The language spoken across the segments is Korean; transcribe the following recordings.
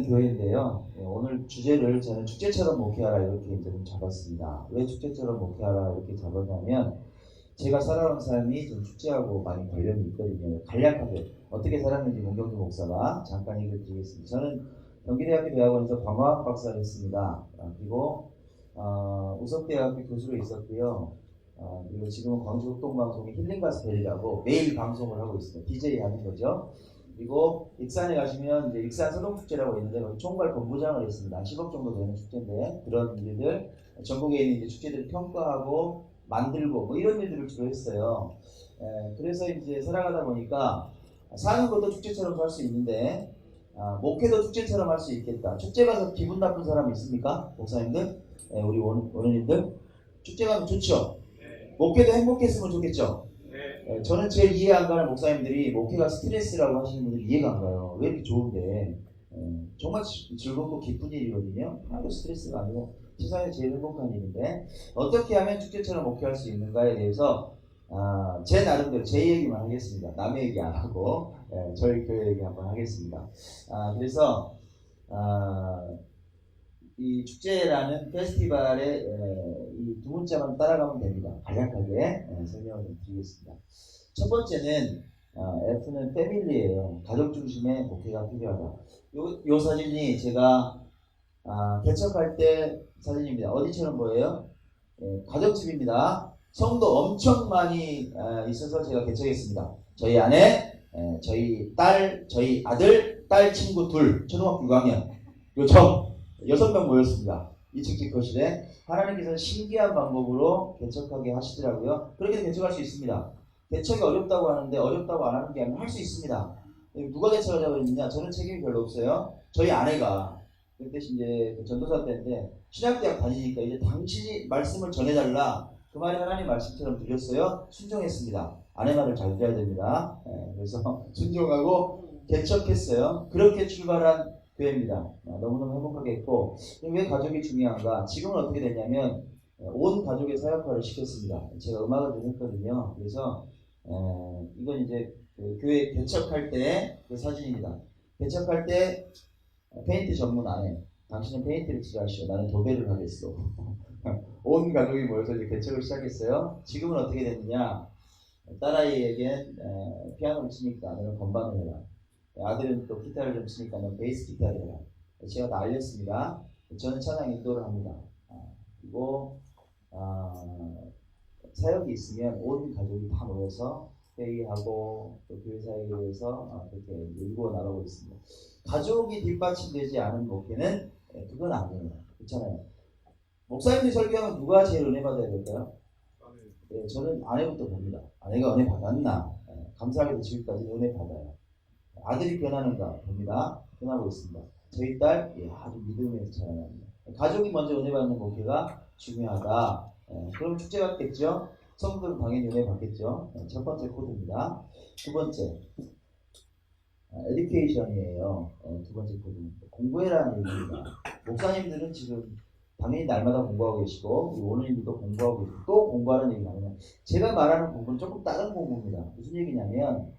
교회인데요. 오늘 주제를 저는 축제처럼 목회하라 이렇게 이제 좀 잡았습니다. 왜 축제처럼 목회하라 이렇게 잡았냐면 제가 살아온 삶이 좀 축제하고 많이 관련이 있거든요. 간략하게 어떻게 살았는지 문경주 목사가 잠깐 얘기를 드리겠습니다. 저는 경기대학교 대학원에서 광화학 박사를 했습니다. 그리고 우석대학교 교수로 있었고요. 그리고 지금은 광주 흑동방송의 힐링가스펠이라고 매일 방송을 하고 있습니다. DJ 하는 거죠. 그리고 익산에 가시면 이제 익산 서동축제라고 있는데 거기 총괄 본부장을 했습니다. 10억 정도 되는 축제인데 그런 일들 전국에 있는 이제 축제들을 평가하고 만들고 뭐 이런 일들을 주로 했어요. 그래서 이제 살아가다 보니까 사는 것도 축제처럼 살 수 있는데 목회도 축제처럼 할 수 있겠다. 축제 가서 기분 나쁜 사람 있습니까? 목사님들? 우리 원우님들? 축제 가면 좋죠? 목회도 행복했으면 좋겠죠? 저는 제일 이해 안 가는 목사님들이 목회가 스트레스라고 하시는 분들이 이해가 안 가요. 왜 이렇게 좋은데 정말 즐겁고 기쁜 일이거든요. 하나도 스트레스가 아니고 세상에 제일 행복한 일인데 어떻게 하면 축제처럼 목회할 수 있는가에 대해서 제 나름대로 제 얘기만 하겠습니다. 남의 얘기 안 하고 저희 교회 얘기 한번 하겠습니다. 그래서 이 축제라는 페스티벌의 이 두 문자만 따라가면 됩니다. 간략하게 설명을 좀 드리겠습니다. 첫 번째는 F는 패밀리예요. 가족 중심의 목회가 필요하다. 요 사진이 제가 개척할 때 사진입니다. 어디처럼 보여요? 가족집입니다. 성도 엄청 많이 있어서 제가 개척했습니다. 저희 아내, 저희 딸, 저희 아들, 딸 친구 둘, 초등학교 6학년, 요청 6명 모였습니다. 2층 거실에. 하나님께서는 신기한 방법으로 개척하게 하시더라고요. 그렇게 개척할 수 있습니다. 개척이 어렵다고 하는데 어렵다고 안 하는 게 아니라 할 수 있습니다. 누가 개척하자고 했느냐? 저는 책임이 별로 없어요. 저희 아내가 그때 이제 전도사 때인데 신학대학 다니니까 이제 당신이 말씀을 전해달라. 그 말이 하나님 말씀처럼 드렸어요. 순종했습니다. 아내 말을 잘 들어야 됩니다. 그래서 순종하고 개척했어요. 그렇게 출발한 교회입니다. 너무너무 행복하게 했고 왜 가족이 중요한가? 지금은 어떻게 됐냐면 온 가족의 사역화를 시켰습니다. 제가 음악을 좀 했거든요. 그래서 이건 이제 그 교회 개척할 때 그 사진입니다. 개척할 때 페인트 전문 아내, 당신은 페인트를 칠하시오. 나는 도배를 하겠어. 온 가족이 모여서 이제 개척을 시작했어요. 지금은 어떻게 됐느냐? 딸아이에게 피아노를 치니까 너는 건반을 해라. 아들은 또 기타를 좀 치니까 너는 베이스 기타를 해라. 제가 다 알렸습니다. 저는 찬양 인도를 합니다. 그리고 사역이 있으면 온 가족이 다 모여서 회의하고 또 교회 사역에 대해서 그렇게 일구어 나가고 있습니다. 가족이 뒷받침되지 않은 목회는 그건 아니에요. 그렇잖아요. 목사님들이 설교하면 누가 제일 은혜 받아야 될까요? 저는 아내부터 봅니다. 아내가 은혜 받았나? 감사하게도 지금까지 은혜 받아요. 아들이 변하는가 봅니다. 변하고 있습니다. 저희 딸 아주 믿음에서 자라납니다. 가족이 먼저 은혜 받는 목회가 중요하다. 그럼 축제 같겠죠? 성도들은 당연히 은혜 받겠죠? 첫 번째 코드입니다. 두 번째 에듀케이션이에요. 두 번째 코드 공부해라는 얘기입니다. 목사님들은 지금 당연히 날마다 공부하고 계시고 원우님들도 공부하고 계시고 또 공부하는 얘기가 아니라 제가 말하는 공부는 조금 다른 공부입니다. 무슨 얘기냐면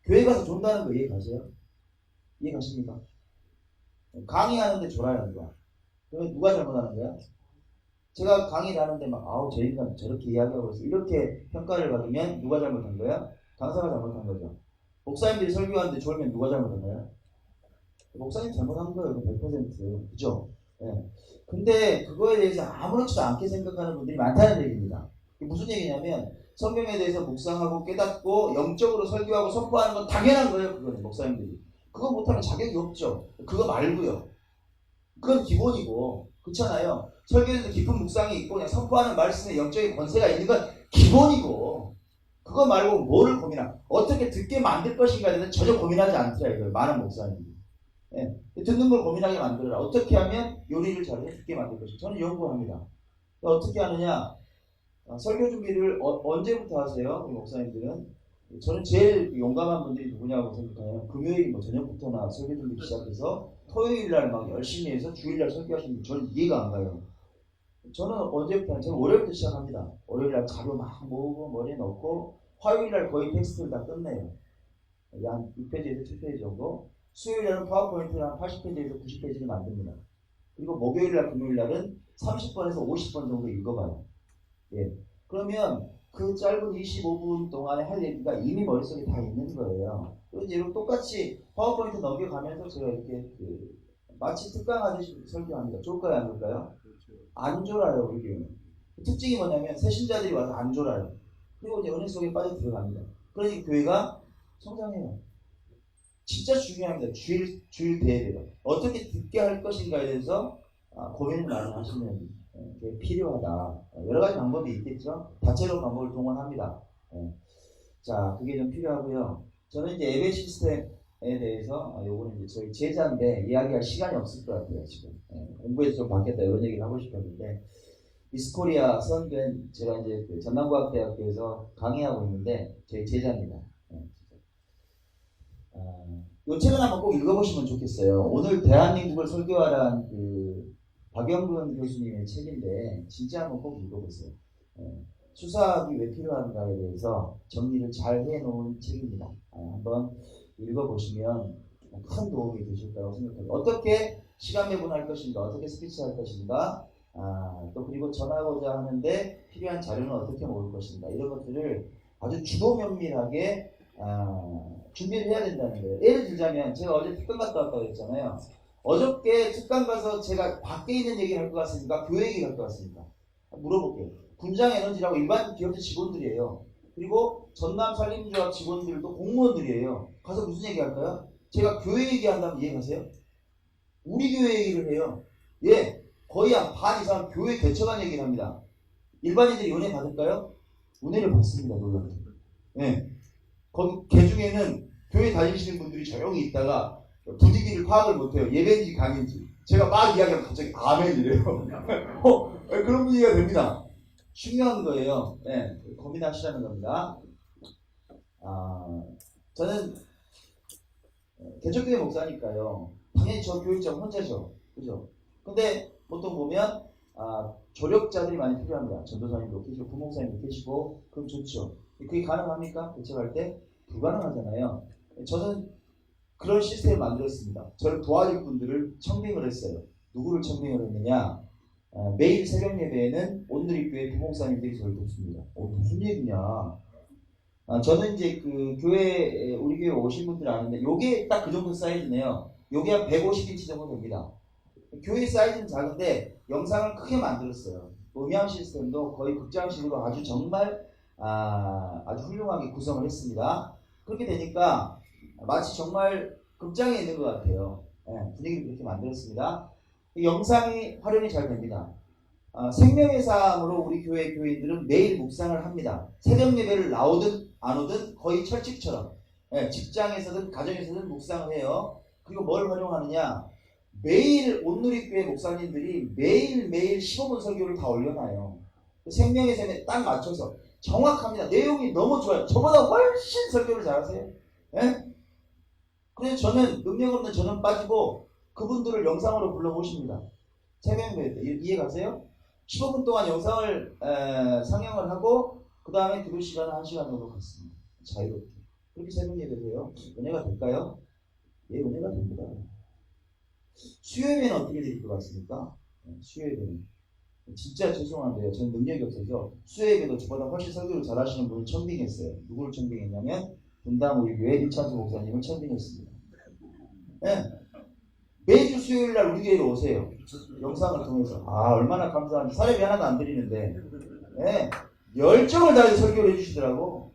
교회 가서 존다는 거 이해가세요? 이해가십니까? 강의하는데 졸아하는 거야. 그러면 누가 잘못하는 거야? 제가 강의를 하는데 저 인간 저렇게 이야기하고 있어. 이렇게 평가를 받으면 누가 잘못한 거야? 강사가 잘못한 거죠. 목사님들이 설교하는데 졸면 누가 잘못한 거야? 목사님 잘못한 거예요. 100%. 그죠? 근데 그거에 대해서 아무렇지도 않게 생각하는 분들이 많다는 얘기입니다. 이게 무슨 얘기냐면 성경에 대해서 묵상하고 깨닫고 영적으로 설교하고 선포하는 건 당연한 거예요. 그거는 목사님들이. 그거 못하면 자격이 없죠. 그거 말고요. 그건 기본이고 그렇잖아요. 설교에서 깊은 묵상이 있고 그냥 선포하는 말씀에 영적인 권세가 있는 건 기본이고 그거 말고 뭐를 고민하나 어떻게 듣게 만들 것인가에 대해서 전혀 고민하지 않더라 이거예요. 많은 목사님들이. 듣는 걸 고민하게 만들어라. 어떻게 하면 요리를 잘해 듣게 만들 것인가. 저는 연구합니다. 어떻게 하느냐. 설교 준비를 언제부터 하세요? 우리 목사님들은? 저는 제일 용감한 분들이 누구냐고 생각해요. 금요일 저녁부터나 설교 준비 시작해서 토요일날 막 열심히 해서 주일날 설교하시는 분 저는 이해가 안 가요. 저는 언제부터 하냐. 저는 월요일부터 시작합니다. 월요일날 자료 막 모으고 머리에 넣고 화요일날 거의 텍스트를 다 끝내요. 한 6페이지에서 7페이지 정도. 수요일날은 파워포인트를 한 80페이지에서 90페이지를 만듭니다. 그리고 목요일날, 금요일날은 30번에서 50번 정도 읽어봐요. 예. 그러면 그 짧은 25분 동안에 할 얘기가 이미 머릿속에 다 있는 거예요. 그리고 이제 똑같이 파워포인트 넘겨가면서 제가 이렇게 마치 특강하듯이 설교합니다. 좋을까요? 안 좋을까요? 안 졸아요, 우리 교회는. 특징이 뭐냐면 새신자들이 와서 안 졸아요. 그리고 이제 은혜 속에 빠져 들어갑니다. 그러니 교회가 성장해요. 진짜 중요합니다. 주일 대회가 어떻게 듣게 할 것인가에 대해서 고민을 많이 하시는 게 필요하다. 여러 가지 방법이 있겠죠. 다채로운 방법을 동원합니다. 자, 그게 좀 필요하고요. 저는 이제 예배 시스템에 대해서 요거는 이제 저희 제자인데 이야기할 시간이 없을 것 같아요. 지금 공부해서 좀 바뀌었다 이런 얘기를 하고 싶었는데 미스코리아 선된 제가 이제 그 전남과학대학교에서 강의하고 있는데 저희 제자입니다. 이 책은 한번 꼭 읽어보시면 좋겠어요. 오늘 대한민국을 설교하라는 그 박영근 교수님의 책인데 진짜 한번 꼭 읽어보세요. 수사학이 왜 필요한가에 대해서 정리를 잘 해놓은 책입니다. 한번 읽어보시면 큰 도움이 되실 거라고 생각합니다. 어떻게 시간 배분할 것인가, 어떻게 스피치할 것인가, 또 그리고 전하고자 하는데 필요한 자료는 어떻게 모을 것인가, 이런 것들을 아주 주도면밀하게 준비를 해야 된다는 거예요. 예를 들자면 제가 어제 특강 갔다 왔다고 했잖아요. 어저께 특강 가서 제가 밖에 있는 얘기를 할 것 같습니까? 교회 얘기를 할 것 같습니까? 물어볼게요. 분장에너지라고 일반 기업체 직원들이에요. 그리고 전남 산림조합 직원들도 공무원들이에요. 가서 무슨 얘기 할까요? 제가 교회 얘기한다면 이해가세요? 우리 교회 얘기를 해요. 예, 거의 한 반 이상 교회 개척한 얘기를 합니다. 일반인들이 은혜 받을까요? 은혜를 받습니다. 놀랍게. 예. 거기 개 중에는 교회 다니시는 분들이 조용히 있다가 분위기를 파악을 못해요. 예배인지 강인지. 제가 막 이야기하면 갑자기 아멘 이래요. 그런 분위기가 됩니다. 중요한 거예요. 네, 고민하시라는 겁니다. 저는 개척교회 목사니까요. 당연히 저 교육장 혼자죠. 그죠? 근데 보통 보면 조력자들이 많이 필요합니다. 전도사님도 계시고 부목사님도 계시고 그럼 좋죠. 그게 가능합니까? 개척할 때? 불가능하잖아요. 저는 그런 시스템을 만들었습니다. 저를 도와줄 분들을 청빙을 했어요. 누구를 청빙을 했느냐? 매일 새벽 예배에는 온누리교회 부목사님들이 저를 돕습니다. 무슨 얘기냐? 저는 이제 그 교회 우리 교회 오신 분들 아는데 요게 딱 그 정도 사이즈네요. 요게 한 150인치 정도 됩니다. 교회 사이즈는 작은데 영상을 크게 만들었어요. 음향 시스템도 거의 극장식으로 아주 정말 아주 훌륭하게 구성을 했습니다. 그렇게 되니까 마치 정말 극장에 있는 것 같아요. 분위기를 그렇게 만들었습니다. 영상이 활용이 잘 됩니다. 생명의 삶으로 우리 교회 교인들은 매일 묵상을 합니다. 새벽 예배를 나오든 안 오든 거의 철칙처럼 직장에서든 가정에서든 묵상을 해요. 그리고 뭘 활용하느냐? 매일 온누리교회 목사님들이 매일매일 15분 설교를 다 올려놔요. 생명의 샘에 딱 맞춰서 정확합니다. 내용이 너무 좋아요. 저보다 훨씬 설교를 잘하세요. 그래서 저는 능력 없는 저는 빠지고 그분들을 영상으로 불러모십니다. 새벽 예배 때 이해가세요? 15분 동안 영상을 상영을 하고 그 다음에 기도 시간을 1시간 정도 갖습니다. 자유롭게. 그렇게 새벽 예배돼요. 은혜가 될까요? 예, 은혜가 됩니다. 수요예배는 어떻게 될 것 같습니까? 수요예배는 진짜 죄송한데요. 저는 능력이 없어서 수요예배도 저보다 훨씬 설교를 잘하시는 분을 청빙했어요. 누구를 청빙했냐면 분당 우리 교회 이찬수 목사님을 청빙했습니다. 매주 수요일날 우리 교회로 오세요. 영상을 통해서. 얼마나 감사한지. 사례비 하나도 안 드리는데 열정을 다해서 설교를 해주시더라고.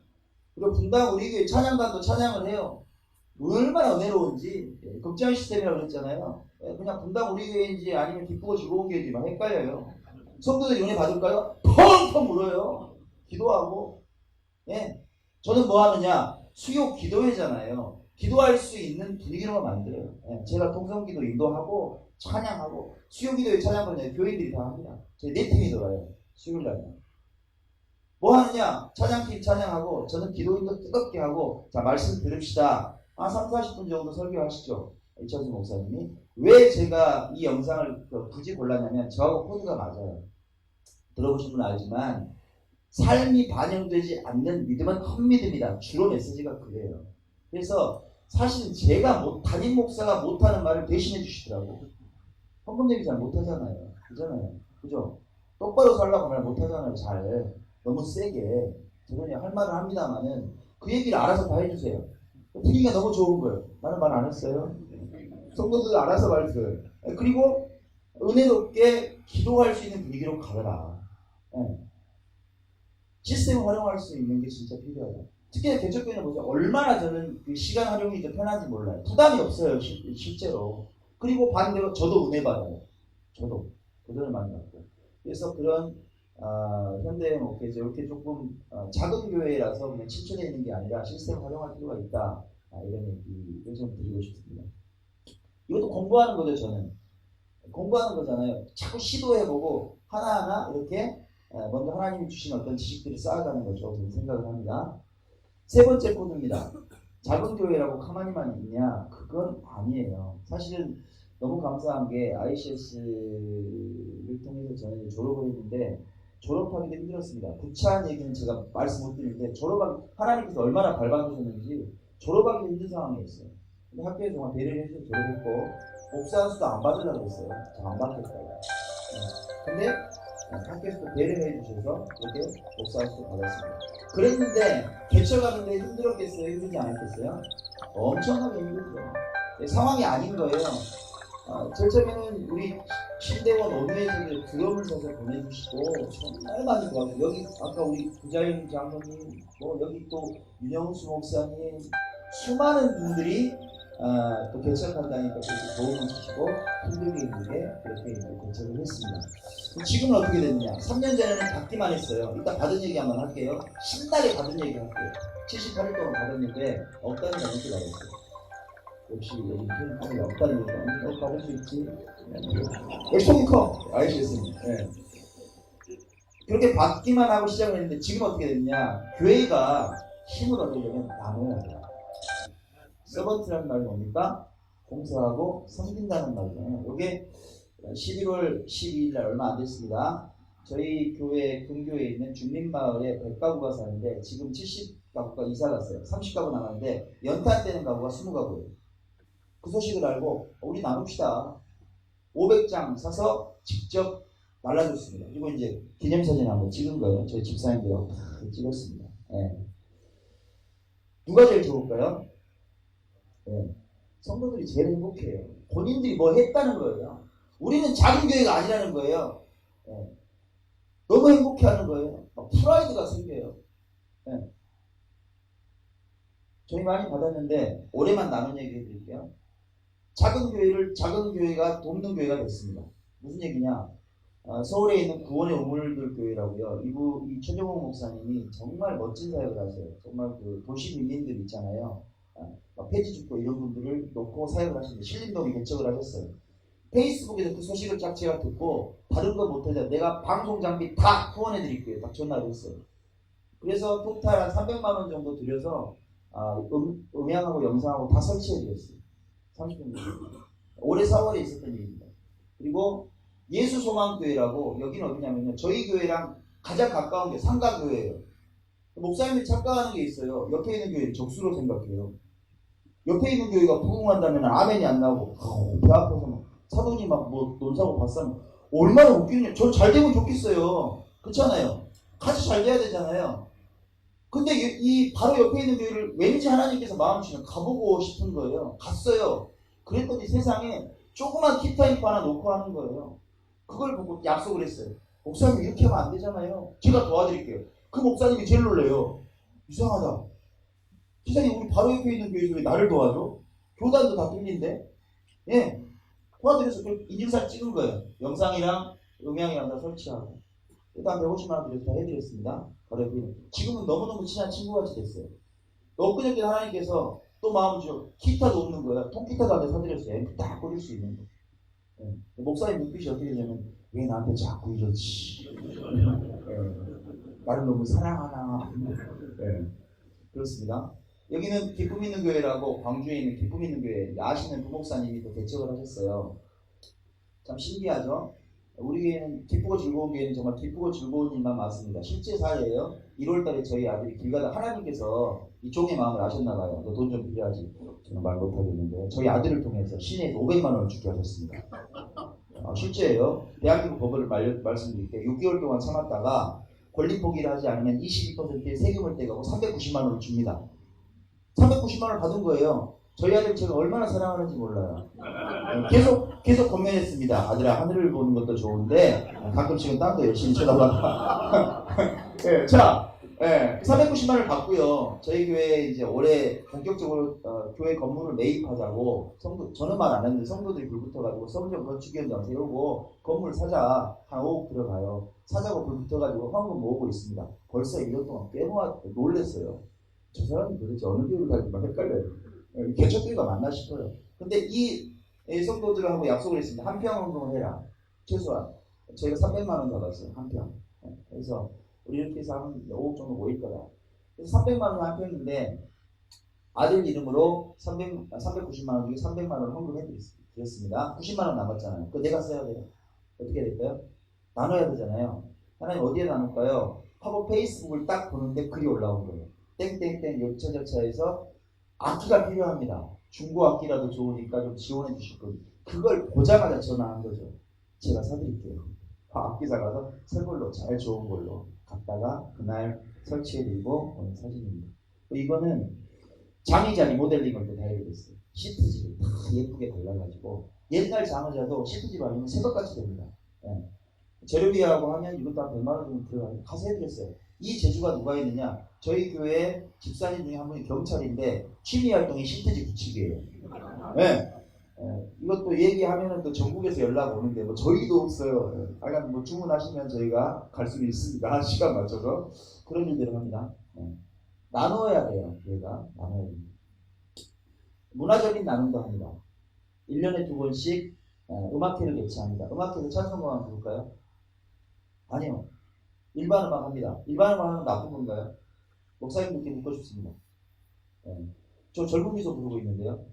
그리고 분당 우리 교회 찬양단도 찬양을 해요. 얼마나 은혜로운지. 극장 시스템이라고 그랬잖아요. 그냥 분당 우리 교회인지 아니면 기쁘고 즐거운 교회인지 막 헷갈려요. 성도들이 은혜 받을까요? 펑펑 울어요. 기도하고. 저는 뭐 하느냐? 수요 기도회잖아요. 기도할 수 있는 분위기로만 만들어요. 제가 통성기도 인도하고 찬양하고 수요기도회 찬양을 교인들이 다 합니다. 저희 4팀이 돌아요. 수요일날. 뭐 하느냐? 찬양팀 찬양하고 저는 기도인도 뜨겁게 하고 자 말씀 들읍시다. 3, 40분 정도 설교하시죠. 이찬수 목사님이. 왜 제가 이 영상을 굳이 골랐냐면 저하고 코드가 맞아요. 들어보신 분은 알지만 삶이 반영되지 않는 믿음은 헛믿음이다. 주로 메시지가 그래요. 그래서 사실 제가 담임 목사가 못하는 말을 대신해 주시더라고. 헌금 얘기 잘 못하잖아요. 그잖아요. 그죠? 똑바로 살라고 말 못하잖아요. 잘. 너무 세게. 저는 할 말을 합니다만은 그 얘기를 알아서 다 해주세요. 분위기가 너무 좋은 거예요. 나는 말 안 했어요. 성도들 알아서 말했어요. 그리고 은혜롭게 기도할 수 있는 분위기로 가더라. 네. 시스템을 활용할 수 있는 게 진짜 필요하다. 특히 개척교회는 보세요. 얼마나 저는 그 시간 활용이 더 편한지 몰라요. 부담이 없어요. 실제로. 그리고 반대로 저도 은혜 받아요. 저도 도전을 많이 받고. 그래서 그런 현대 목회에서 이렇게 조금 작은 교회라서 그냥 실천해 있는 게 아니라 시스템을 활용할 필요가 있다. 이런 얘기를 좀 드리고 싶습니다. 이것도 공부하는 거죠. 저는 공부하는 거잖아요. 자꾸 시도해보고 하나하나 이렇게 먼저 하나님이 주신 어떤 지식들을 쌓아가는 거죠. 저는 생각을 합니다. 세 번째 코드입니다. 작은 교회라고 가만히만 있냐? 그건 아니에요. 사실은 너무 감사한 게 ICS를 통해서 저는 졸업을 했는데 졸업하기도 힘들었습니다. 구차한 얘기는 제가 말씀 못 드리는데 하나님께서 얼마나 밟아주셨는지 졸업하기도 힘든 상황이었어요. 근데 학교에서 정말 배려를 해주셔서 졸업했고 목사 수도 안 받으려고 했어요. 저 안 받겠다고. 근데 학교에서 배려해 주셔서 그렇게 목사 수도 받았습니다. 그랬는데 개척하는데 힘들었겠어요? 힘들지 않았겠어요? 엄청나게 힘들죠. 상황이 아닌 거예요. 제일 처음에는 우리 신대원 원회에서 구역을 사서 보내주시고 정말 많이 도와주고 여기 아까 우리 구자인 장로님 여기 또 윤영수 목사님 수많은 분들이 또 개척한다니까 그렇게 도움을 주시고 힘들게 그렇게 개척을 했습니다. 지금은 어떻게 됐느냐? 3년 전에는 받기만 했어요. 이따 받은 얘기 한번 할게요. 신나게 받은 얘기 할게요. 78일 동안 받았는데 억단위가 넘게 받았어요. 역시 여기 편이 억단위니까 받을 수 있지. 역시 통이 커. 아시겠습니다. 네. 그렇게 받기만 하고 시작을 했는데 지금 어떻게 됐냐? 교회가 힘을 얻으려면 나눠야 돼요. 서번트라는 말이 뭡니까? 봉사하고 섬긴다는 말이잖아요. 이게 11월 12일 날 얼마 안 됐습니다. 저희 교회 근교에 있는 중림마을에 100가구가 사는데 지금 70가구가 이사 갔어요. 30가구 남았는데 연탄 떼는 가구가 20가구예요. 그 소식을 알고 우리 나눕시다. 500장 사서 직접 날라줬습니다. 그리고 이제 기념사진 한번 찍은 거예요. 저희 집사님들하고 찍었습니다. 네. 누가 제일 좋을까요? 네. 성도들이 제일 행복해요. 본인들이 뭐 했다는 거예요. 우리는 작은 교회가 아니라는 거예요. 네. 너무 행복해하는 거예요. 막 프라이드가 생겨요. 네. 저희 많이 받았는데 올해만 나눈 얘기 해드릴게요. 작은 교회가 돕는 교회가 됐습니다. 무슨 얘기냐? 서울에 있는 구원의 우물들 교회라고요. 이 최정호 목사님이 정말 멋진 사역을 하세요. 정말 그 도시 민민들 있잖아요. 폐지 죽고 이런 분들을 놓고 사역을 하시는데 신림동에 개척을 하셨어요. 페이스북에서 그 소식을 딱 제가 듣고 다른 거 못하자 내가 방송 장비 다 후원해 드릴게요. 딱 전화를 했어요. 그래서 토탈 한 300만 원 정도 들여서 음향하고 영상하고 다 설치해 드렸어요. 30분 올해 4월에 있었던 일입니다. 그리고 예수소망교회라고 여기는 어디냐면요. 저희 교회랑 가장 가까운 게 상가교회예요. 목사님이 착각하는 게 있어요. 옆에 있는 교회를 적수로 생각해요. 옆에 있는 교회가 부흥한다면 아멘이 안 나오고 배 아파서 막 사돈이 막 뭐 논사고 봤으면 얼마나 웃기느냐. 저 잘 되면 좋겠어요. 그렇잖아요. 같이 잘 돼야 되잖아요. 근데 이 바로 옆에 있는 교회를 왠지 하나님께서 마음 주시면 가보고 싶은 거예요. 갔어요. 그랬더니 세상에 조그만 키타임프 하나 놓고 하는 거예요. 그걸 보고 약속을 했어요. 목사님 이렇게 하면 안 되잖아요. 제가 도와드릴게요. 그 목사님이 제일 놀래요. 이상하다. 세상에 우리 바로 옆에 있는 교회에서 왜 나를 도와줘? 교단도 다 뚫린데? 예. 도와드려서 그 인증사진 찍은 거예요. 영상이랑 음향이랑 다 설치하고. 일단 150만 원 드려서 다 해드렸습니다. 바로 옆에 있는. 지금은 너무너무 친한 친구같이 됐어요. 엊그저께 하나님께서 또 마음 주셔. 기타도 없는 거야. 통기타도 안 돼 사드렸어요. 앰프 딱 꽂을 수 있는 거. 예. 목사님 눈빛이 어떻게 되냐면 왜 나한테 자꾸 이러지? 예. 나를 너무 사랑하나? 예. 그렇습니다. 여기는 기쁨 있는 교회라고 광주에 있는 기쁨 있는 교회 아시는 부목사님이 또 개척을 하셨어요. 참 신기하죠? 우리 교회는 기쁘고 즐거운 교회는 정말 기쁘고 즐거운 일만 많습니다. 실제 사례예요. 1월달에 저희 아들이 길 가다 하나님께서 이 종의 마음을 아셨나 봐요. 너 돈 좀 필요하지? 저는 말 못하겠는데 저희 아들을 통해서 시내에서 500만 원을 주게 하셨습니다. 실제예요. 대한민국 법을 말씀드릴게요. 6개월 동안 참았다가 권리 포기를 하지 않으면 22%의 세금을 떼가고 390만 원을 줍니다. 390만 원을 받은 거예요. 저희 아들 제가 얼마나 사랑하는지 몰라요. 계속 권면했습니다. 아들아, 하늘을 보는 것도 좋은데 가끔씩은 땅도 열심히 쳐다봐라. 네, 자, 390만 원을 받고요. 저희 교회에 이제 올해 본격적으로 교회 건물을 매입하자고 저는 말 안 했는데 성도들이 불붙어가지고 성전 건축위원장 세우고 건물 사자 한 5억 들어가요. 사자고 불붙어가지고 헌금 모으고 있습니다. 벌써 1년 동안 꽤 모아 놀랬어요. 저 사람이 도대체 어느 교회를 갈지 막 헷갈려요. 개척교회가 맞나 싶어요. 근데 이 성도들하고 약속을 했습니다. 한 평 헌금을 해라. 최소한 저희가 300만 원 받았어요. 한 평. 그래서 우리 이렇게 해서 한 5억 정도 모일 거다. 그래서 300만 원 한 평인데 아들 이름으로 390만 원 중에 300만 원을 헌금해 드렸습니다. 90만 원 남았잖아요. 그거 내가 써야 돼요. 어떻게 될까요? 나눠야 되잖아요. 하나님 어디에 나눌까요? 하고 페이스북을 딱 보는데 글이 올라온 거예요. 땡땡땡 여차저차해서 악기가 필요합니다. 중고 악기라도 좋으니까 좀 지원해 주실 거예요. 그걸 보자마자 전화한 거죠. 제가 사드릴게요. 악기사 가서 새 걸로 잘 좋은 걸로 갖다가 그날 설치해드리고 오는 사진입니다. 이거는 장의자리 모델링을 또 다르게 됐어요. 시트지를 다 예쁘게 발라가지고 옛날 장의자도 시트지 바르면 새것같이 됩니다. 예. 재료비하고 하면 이것도 한 100만 원 정도 들어가요. 가서 해드렸어요. 이 재주가 누가 있느냐? 저희 교회 집사님 중에 한 분이 경찰인데 취미활동이 시트지 붙이기예요. 네. 이것도 얘기하면은 또 전국에서 연락 오는데 뭐 저희도 없어요. 하여간 뭐 주문하시면 저희가 갈 수는 있습니다. 시간 맞춰서 그런 일들을 합니다. 나눠야 돼요. 저희가 나눠야 됩니다. 문화적인 나눔도 합니다. 1년에 2번씩 음악회를 개최합니다. 음악회에서 찬송가만 부를까요? 아니요. 일반 음악 합니다. 일반 음악 하는 건 나쁜 건가요? 목사님들께 묻고 싶습니다. 저 젊은 미소 부르고 있는데요.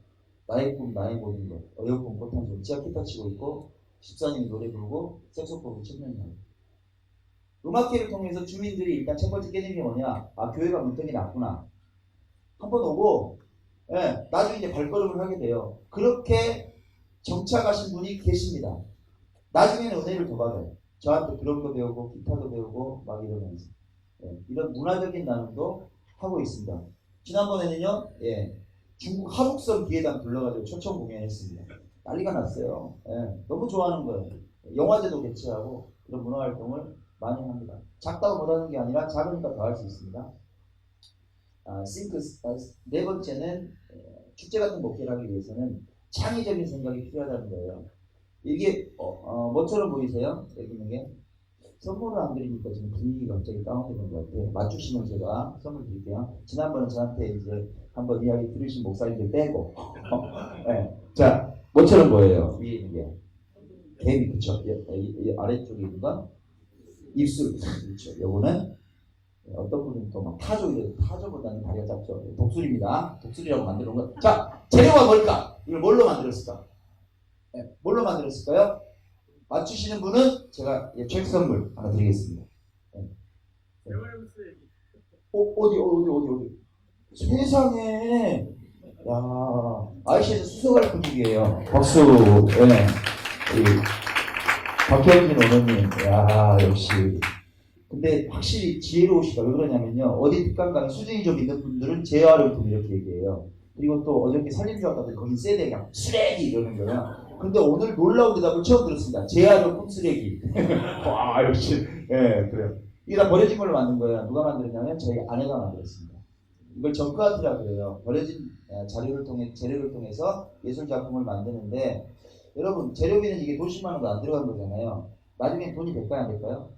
나의 꿈, 나의 모든 것, 어여쁜 꽃한 송, 지하 기타 치고 있고, 집사님이 노래 부르고, 색소폰을 측면이하고. 음악회를 통해서 주민들이 일단 첫 번째 깨진 게 뭐냐? 아, 교회가 문턱이 낮구나. 한번 오고, 나중에 이제 발걸음을 하게 돼요. 그렇게 정착하신 분이 계십니다. 나중에는 은혜를 더 받아요. 저한테 드럼도 배우고, 기타도 배우고, 막 이러면서. 이런 문화적인 나눔도 하고 있습니다. 지난번에는요, 중국 하북섬 기회당 불러가지고 초청 공연했습니다. 난리가 났어요. 너무 좋아하는 거예요. 영화제도 개최하고 이런 문화활동을 많이 합니다. 작다고 못하는 게 아니라 작으니까 더 할 수 있습니다. 네 번째는 축제 같은 목회를 하기 위해서는 창의적인 생각이 필요하다는 거예요. 이게 뭐처럼 보이세요? 여기 있는 게 선물을 안 드리니까 지금 분위기가 갑자기 다운되는 것 같아요. 맞추시면 제가 선물 드릴게요. 지난번에 저한테 이제 한번 이야기 들으신 목사님들 빼고 자, 뭐처럼 보여요? 위에 있는 게 개미, 그쵸? 아래쪽에 있는 건 입술, 그렇죠? 요거는 어떤 분은 또 막 타조보다는 다리가 작죠. 독수리입니다. 독수리라고 만들어 놓은 거. 자, 재료가 뭘까? 이걸 뭘로 만들었을까? 뭘로 만들었을까요? 맞추시는 분은 제가 책 선물 하나 드리겠습니다. 어디? 세상에, 야, IC에서 수석할 분위기예요. 박수. 박혜진 어머님, 야, 역시. 근데 확실히 지혜로우시다. 왜 그러냐면요. 어디 특강 가면 수준이 좀 있는 분들은 재활용품 이렇게 얘기해요. 그리고 또 어저께 살림조합 갔더니 거기 세대 그냥 쓰레기 이러는 거야. 근데 오늘 놀라운 대답을 처음 들었습니다. 재활용품 쓰레기. 와, 역시. 그래요. 이게 다 버려진 걸로 만든 거예요. 누가 만들었냐면 저희 아내가 만들었습니다. 이걸 정크아트라 그래요. 버려진 재료를 통해서 예술 작품을 만드는데, 여러분, 재료비는 이게 돈 10만 원도 안 들어간 거잖아요. 나중엔 돈이 될까요, 안 될까요?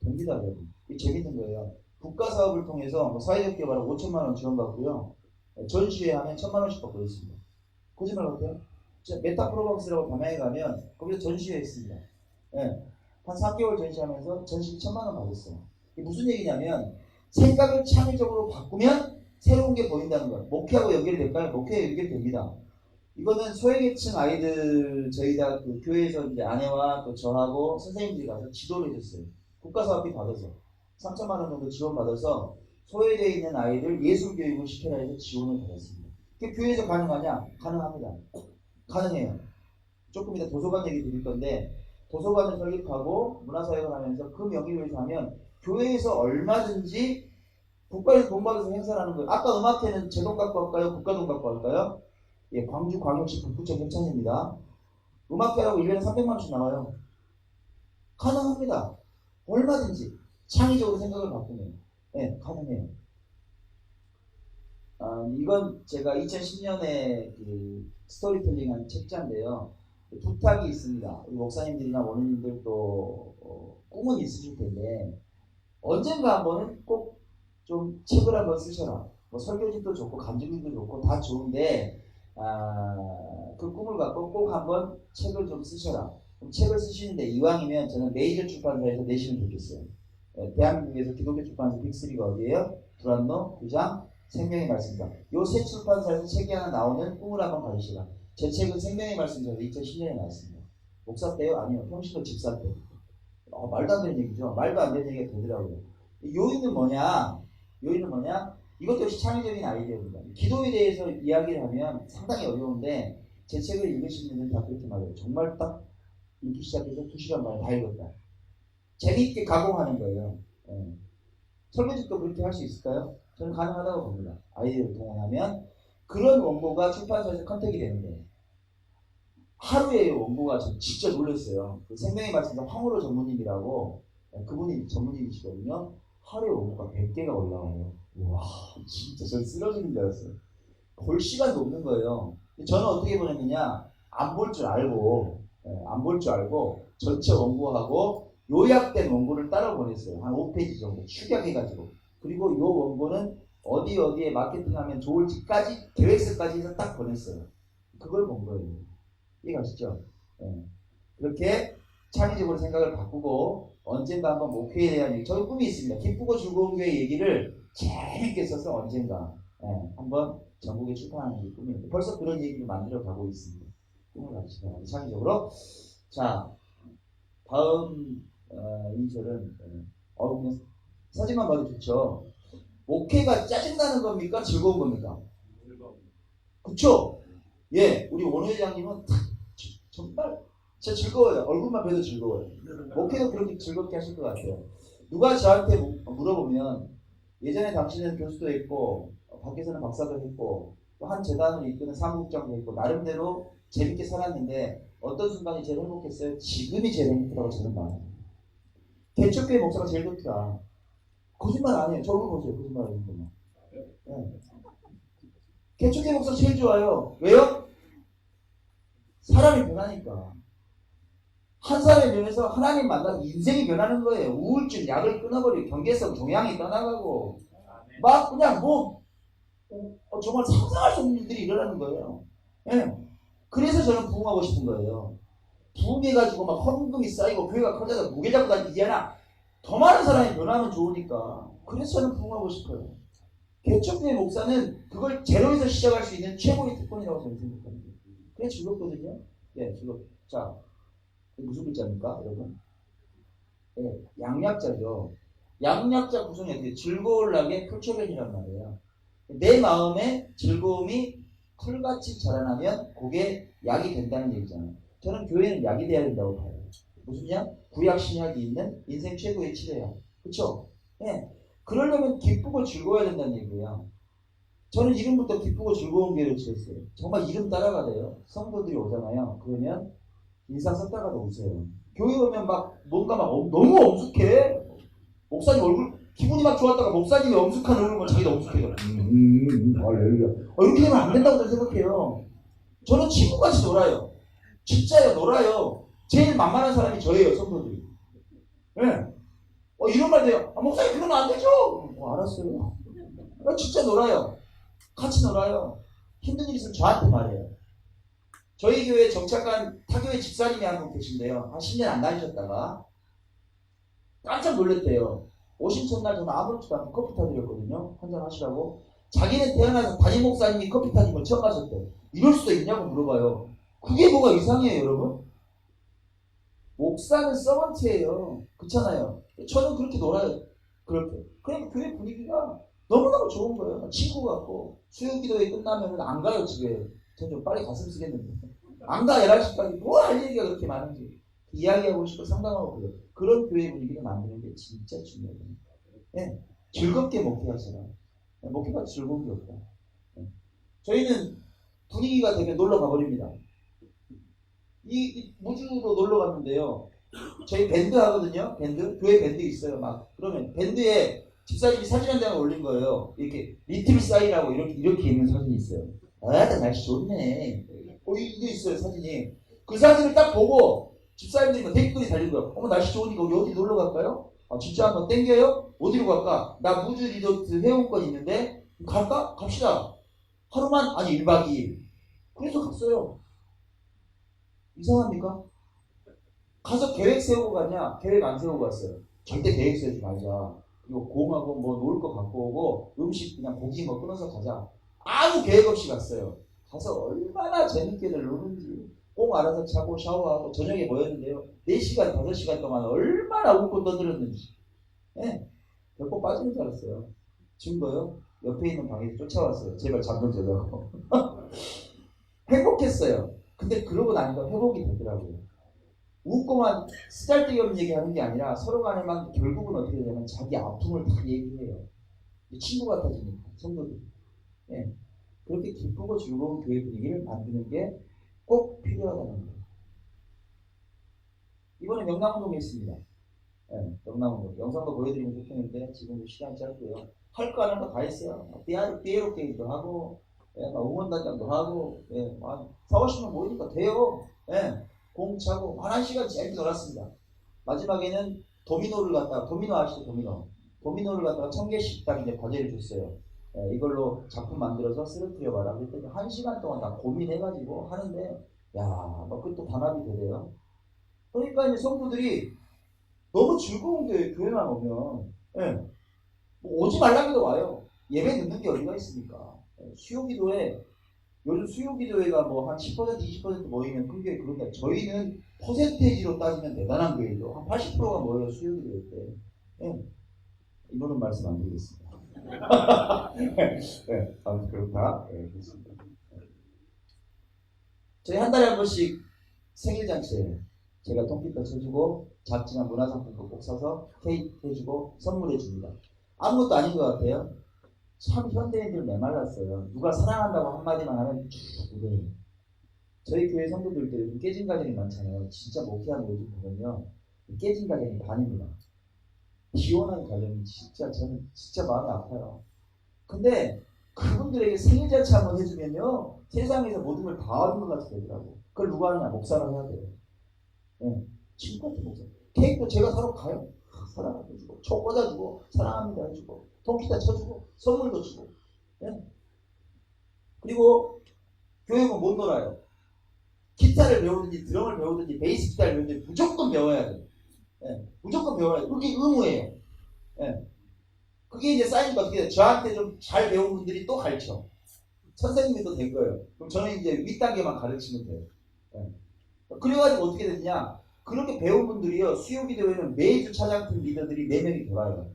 됩니다, 여러분. 이게 재밌는 거예요. 국가 사업을 통해서 사회적 개발을 5천만 원 지원받고요. 전시회 하면 1,000만 원씩 받고 있습니다. 거짓말 같아요? 메타프로방스라고 담양에 가면 거기서 전시회 했습니다. 한 3개월 전시하면서 전시 1,000만 원 받았어요. 이게 무슨 얘기냐면 생각을 창의적으로 바꾸면 새로운 게 보인다는 거예요. 목회하고 연결이 될까요? 목회에 연결됩니다. 이거는 소외계층 아이들 저희가 그 교회에서 이제 아내와 또 저하고 선생님들이 가서 지도를 해줬어요. 국가사업비 받아서 3천만 원 정도 지원받아서 소외되어 있는 아이들 예술교육을 시켜라 해서 지원을 받았습니다. 그게 교회에서 가능하냐? 가능합니다. 가능해요. 조금 이따 도서관 얘기 드릴 건데 도서관을 설립하고 문화사역을 하면서 그 명의로 해서 하면 교회에서 얼마든지 국가에서 돈 받아서 행사를 하는 거예요. 아까 음악회는 제 돈 갖고 할까요? 국가 돈 갖고 할까요? 예, 광주광역시 북부청 협찬입니다. 음악회라고 1년에 300만 원씩 나와요. 가능합니다. 얼마든지 창의적으로 생각을 바꾸면 예, 가능해요. 이건 제가 2010년에 그 스토리텔링한 책자인데요. 부탁이 있습니다. 우리 목사님들이나 원우님들 또 꿈은 있으실 텐데 언젠가 한번은 꼭 좀 책을 한번 쓰셔라. 뭐 설교집도 좋고 간증집도 좋고 다 좋은데 그 꿈을 갖고 꼭 한번 책을 좀 쓰셔라. 그럼 책을 쓰시는데 이왕이면 저는 메이저 출판사에서 내시면 좋겠어요. 대한민국에서 기독교 출판사 빅3가 어디예요? 불안노, 규장, 생명의 말씀이다. 요 세 출판사에서 책이 하나 나오는 꿈을 한번 가지시라. 제 책은 생명의 말씀이라서 2010년에 나왔습니다. 목사 때요? 아니요. 평신도 집사 때. 말도 안 되는 얘기죠. 말도 안 되는 얘기가 되더라고요. 요인은 뭐냐? 이것도 역시 창의적인 아이디어입니다. 기도에 대해서 이야기를 하면 상당히 어려운데 제 책을 읽으신 분들은 다 그렇게 말해요. 정말 딱 읽기 시작해서 2시간 만에 다 읽었다. 재미있게 가공하는 거예요. 설교집도 그렇게 할 수 있을까요? 저는 가능하다고 봅니다. 아이디어를 동원하면 그런 원고가 출판사에서 컨택이 되는데 하루에 원고가 저 진짜 놀랐어요. 그 생명의 말씀사 황우로 전무님이라고 그분이 전무님이시거든요. 하루에 원고가 100개가 올라와요. 와 진짜 전 쓰러지는 줄 알았어요. 볼 시간도 없는 거예요. 저는 어떻게 보냈느냐 안 볼 줄 알고 전체 원고하고 요약된 원고를 따라 보냈어요. 한 5페이지 정도 축약해가지고. 그리고 이 원고는 어디에 마케팅하면 좋을지까지 계획서까지 해서 딱 보냈어요. 그걸 본 거예요. 이해가시죠? 그렇게 창의적으로 생각을 바꾸고 언젠가 한번 목회에 대한 얘기, 저희 꿈이 있습니다. 기쁘고 즐거운 교회 얘기를 재밌게 써서 언젠가 한번 전국에 출판하는 게 꿈입니다. 벌써 그런 얘기를 만들어 가고 있습니다. 꿈을 가지시기 바랍니다. 창의적으로. 자, 다음 2절은 그냥 사진만 봐도 좋죠. 목회가 짜증나는 겁니까? 즐거운 겁니까? 그쵸? 예, 우리 원우 회장님은 정말 진짜 즐거워요. 얼굴만 뵈도 즐거워요. 목회도 그렇게 즐겁게 하실 것 같아요. 누가 저한테 물어보면 예전에 당신은 교수도 했고 밖에서는 박사도 했고 또 한 재단을 이끄는 사무국장도 했고 나름대로 재밌게 살았는데 어떤 순간이 제일 행복했어요? 지금이 제일 행복하다고 저는 말해요. 개척교회 목사가 제일 좋다. 거짓말 안 해요. 저거 보세요. 거짓말 안 해요. 네. 개척교회 목사 제일 좋아요. 왜요? 사람이 변하니까. 한 사람이 변해서 하나님 만나서 인생이 변하는 거예요. 우울증, 약을 끊어버리고 경계성, 동향이 떠나가고 막 그냥 정말 상상할 수 없는 일들이 일어나는 거예요. 네. 그래서 저는 부흥하고 싶은 거예요. 부흥해가지고 막 헌금이 쌓이고 교회가 커져서 무게 잡고 다니지 않아. 더 많은 사람이 변하면 좋으니까. 그래서 저는 부흥하고 싶어요. 개척교회 목사는 그걸 제로에서 시작할 수 있는 최고의 특권이라고 저는 생각합니다. 그게 즐겁거든요. 네, 자, 무슨 글자입니까, 여러분? 네, 양약자죠. 양약자 구성이 어떻게 즐거울락의 표초변이란 말이에요. 내 마음에 즐거움이 풀같이 자라나면 그게 약이 된다는 얘기잖아요. 저는 교회는 약이 돼야 된다고 봐요. 무슨 약? 구약 신약이 있는 인생 최고의 치료약. 그쵸? 네. 그러려면 기쁘고 즐거워야 된다는 얘기예요. 저는 이름부터 기쁘고 즐거운 교회를 지었어요. 정말 이름 따라가 돼요. 성도들이 오잖아요. 그러면 인상 썼다가도 웃어요. 교회 오면 뭔가 너무 엄숙해. 목사님 얼굴 기분이 막 좋았다가 목사님이 엄숙한 얼굴 자기도 엄숙해요. 이렇게 되면 안 된다고 저는 생각해요. 저는 친구같이 놀아요. 진짜요, 놀아요. 제일 만만한 사람이 저예요, 성도들이. 네. 이런 말 돼요. 목사님 그러면 안 되죠. 알았어요. 진짜 놀아요. 같이 놀아요. 힘든 일 있으면 저한테 말해요. 저희 교회 정착한 타교회 집사님이 한 분 계신데요. 한 10년 안 다니셨다가 깜짝 놀랐대요. 오신 첫날 저는 아무렇지도 않게 커피 타드렸거든요. 한잔 하시라고. 자기는 태어나서 담임 목사님이 커피 타는 걸 처음 마셨대. 이럴 수도 있냐고 물어봐요. 그게 뭐가 이상해요, 여러분? 목사는 서번트예요. 그렇잖아요. 저는 그렇게 놀아요. 그렇게. 그러니까 교회 분위기가 너무너무 좋은 거예요. 친구 같고 수요기도회 끝나면 안 가요, 집에. 전 좀 빨리 갔으면 쓰겠는데. 안 가, 11시까지. 뭐 할 얘기가 그렇게 많은지. 이야기하고 싶고 상담하고 그래요. 그런 교회 분위기를 만드는 게 진짜 중요해요. 네. 즐겁게 목회하셔라. 목회가 즐거운 게 없다. 네. 저희는 분위기가 되면 놀러 가버립니다. 이 무주로 놀러 갔는데요. 저희 밴드 하거든요. 밴드. 교회 밴드 있어요. 막 그러면 밴드에 집사님이 사진 한 장을 올린 거예요. 이렇게 리틀 사인하고 이렇게 있는 사진이 있어요. 아, 날씨 좋네. 이게 있어요, 사진이. 그 사진을 딱 보고 집사님들이 막 댓글이 달린 거예요. 어머, 날씨 좋으니까 우리 어디 놀러 갈까요? 아, 진짜 한번 땡겨요? 어디로 갈까? 나 무주 리조트 회원권 있는데 갈까? 갑시다. 하루만? 아니 1박 2일. 그래서 갔어요. 이상합니까? 가서 계획 세우고 갔냐? 계획 안 세우고 갔어요. 절대 계획 세우지 말자. 그리고 공하고 뭐 놀 거 갖고 오고 음식 그냥 고기 뭐 끊어서 가자. 아무 계획 없이 갔어요. 가서 얼마나 재밌게들 노는지 꼭 알아서 자고 샤워하고 저녁에 모였는데요. 4시간, 5시간 동안 얼마나 웃고 떠들었는지. 네. 배꼽 빠지는 줄 알았어요. 증거요? 옆에 있는 방에서 쫓아왔어요. 제발 잠 좀 자자고. 행복했어요. 근데 그러고 나니까 회복이 되더라고요. 웃고만 쓰잘데기 없는 얘기하는 게 아니라 서로 간에만 결국은 어떻게 되냐면 자기 아픔을 다 얘기해요. 친구 같아지니까 성도들이. 예. 그렇게 기쁘고 즐거운 교회 분위기를 만드는 게 꼭 필요하다는 거예요. 이번에 명랑운동이 있습니다. 예, 명랑운동. 영상도 보여드리면 좋겠는데 지금 시간이 짧고요. 할 거 하는 거 다 했어요. 삐에로 게임도 하고, 예, 응원단장도 하고, 예, 4,50명 모이니까 돼요. 예, 공 차고 1시간 짧게 놀았습니다. 마지막에는 도미노를 갖다가, 도미노 아시죠? 도미노를 갖다가 1,000개씩 딱 이제 과제를 줬어요. 예, 이걸로 작품 만들어서 쓰러뜨려 봐라. 그랬더니 1시간 동안 다 고민해가지고 하는데, 야, 뭐 그것도 단합이 되네요. 그러니까 이제 성도들이 너무 즐거운 게 교회만 오면, 예, 뭐 오지 말라기도 와요. 예배 듣는 게 어디가 있습니까? 예, 수요기도회, 요즘 수요기도회가 뭐 한 10%, 20% 모이면 그게 그런데 저희는 퍼센테이지로 따지면 대단한 교회죠. 한 80%가 모여요, 수요기도회 때. 예, 이거는 말씀 안 드리겠습니다. 네, 아무튼 그렇다. 네, 그렇습니다. 저희 한 달에 한 번씩 생일잔치에 제가 통기타 쳐주고 작지만 문화상품도 꼭 사서 케이크 해주고 선물해 줍니다. 아무것도 아닌 것 같아요. 참 현대인들 메말랐어요. 누가 사랑한다고 한마디만 하면 그래. 저희 교회 성도들도 요즘 깨진 가정이 많잖아요. 진짜 목회하는 요즘 보면요. 깨진 가정이 반입니다. 기원한 가정이 진짜 저는 진짜 마음이 아파요. 근데 그분들에게 생일잔치 한번 해주면요. 세상에서 모든 걸 다 얻은 것 같이 되더라고. 그걸 누가 하느냐? 목사가 해야 돼요. 네. 친구 같은 목사. 케이크도 제가 사러 가요. 사랑해주고, 초 꽂아주고, 사랑합니다 해주고, 통기타 쳐주고, 선물도 주고. 네. 그리고 교육은 못 놀아요. 기타를 배우든지, 드럼을 배우든지, 베이스 기타를 배우든지 무조건 배워야 돼요. 네. 무조건 배워야 돼요. 그게 의무예요. 네. 그게 이제 쌓이니까 어떻게 돼요? 저한테 좀 잘 배운 분들이 또 가르쳐. 선생님이 또 된 거예요. 그럼 저는 이제 윗단계만 가르치면 돼요. 네. 그래가지고 어떻게 됐냐? 그렇게 배운 분들이요. 수요기도회는 매주 차장팀 리더들이 4명이 들어와요.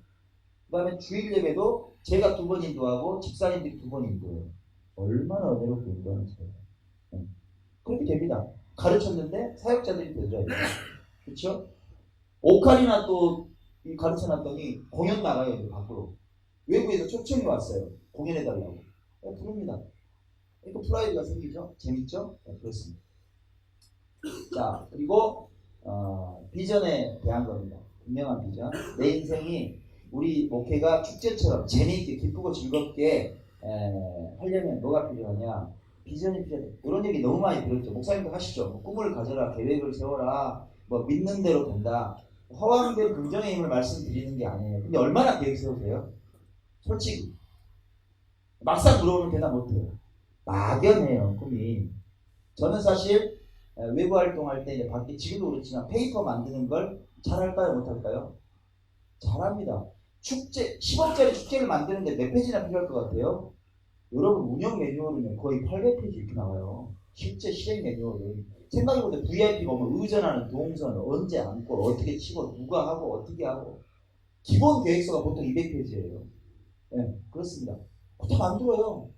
그 다음에 주일 예배도 제가 2번 인도하고 집사님들이 2번 인도해요. 얼마나 은혜롭게 인도하는지. 네. 그렇게 됩니다. 가르쳤는데 사역자들이 되더라고요. 그렇죠? 오카리나 또 가르쳐놨더니 공연 나가요. 이제 밖으로. 외부에서 초청이 왔어요. 공연해달라고. 네, 부릅니다. 또 프라이드가 생기죠? 재밌죠? 네, 그렇습니다. 자, 그리고 비전에 대한 겁니다. 분명한 비전. 내 인생이 우리 목회가 축제처럼 재미있게 기쁘고 즐겁게 하려면 뭐가 필요하냐? 비전이 필요하다. 이런 얘기 너무 많이 들었죠. 목사님도 하시죠. 뭐 꿈을 가져라, 계획을 세워라, 뭐 믿는 대로 된다. 허황된 긍정의 힘을 말씀드리는 게 아니에요. 근데 얼마나 계획 세우세요? 솔직히 막상 물어보면 대답 못해요. 막연해요, 꿈이. 저는 사실 외부 활동할 때 이제 밖에 지금도 그렇지만 페이퍼 만드는 걸 잘할까요, 못할까요? 잘합니다. 축제 10억짜리 축제를 만드는데 몇 페이지나 필요할 것 같아요? 여러분 운영 매뉴얼은 거의 800페이지 이렇게 나와요. 실제 실행 매뉴얼은. 생각해보세요. VIP가 오면 의전하는 동선, 언제 앉고, 어떻게 치고, 누가 하고, 어떻게 하고. 기본 계획서가 보통 200페이지예요. 네, 그렇습니다. 그렇게 만들어요.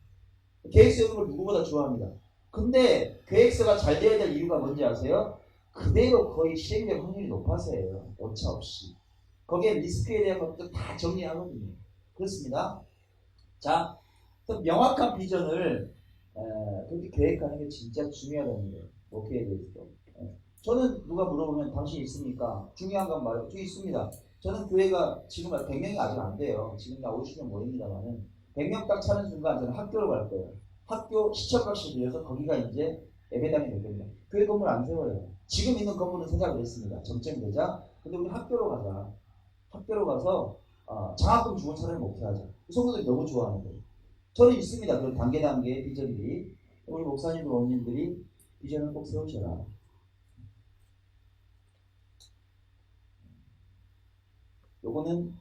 계획서 이런 걸 누구보다 좋아합니다. 근데 계획서가 잘 돼야 될 이유가 뭔지 아세요? 그대로 거의 실행될 확률이 높아서예요. 오차 없이. 거기에 리스크에 대한 것도 다 정리하거든요. 그렇습니다. 자, 명확한 비전을 그렇게 계획하는 게 진짜 중요하다는 거예요. 목표에 대해서. 저는 누가 물어보면 당신 있습니까? 중요한 건 말이에요. 저 있습니다. 저는 교회가 지금 100명이 아직 안 돼요. 지금 나 오시면 모릅니다만은 100명 딱 차는 순간 저는 학교로 갈 거예요. 학교 시청각실 빌려서 거기가 이제 예배당이 될 겁니다. 교회 건물 안 세워요. 지금 있는 건물은 생각을 했습니다. 정점되자. 근데 우리 학교로 가자. 학교로 가서 장학금 주고 차라리 목회하자. 성도들이 너무 좋아하는 거예요. 저는 있습니다. 그런 단계 비전들이. 우리 목사님들, 원님들이 비전을 꼭 세우셔라. 요거는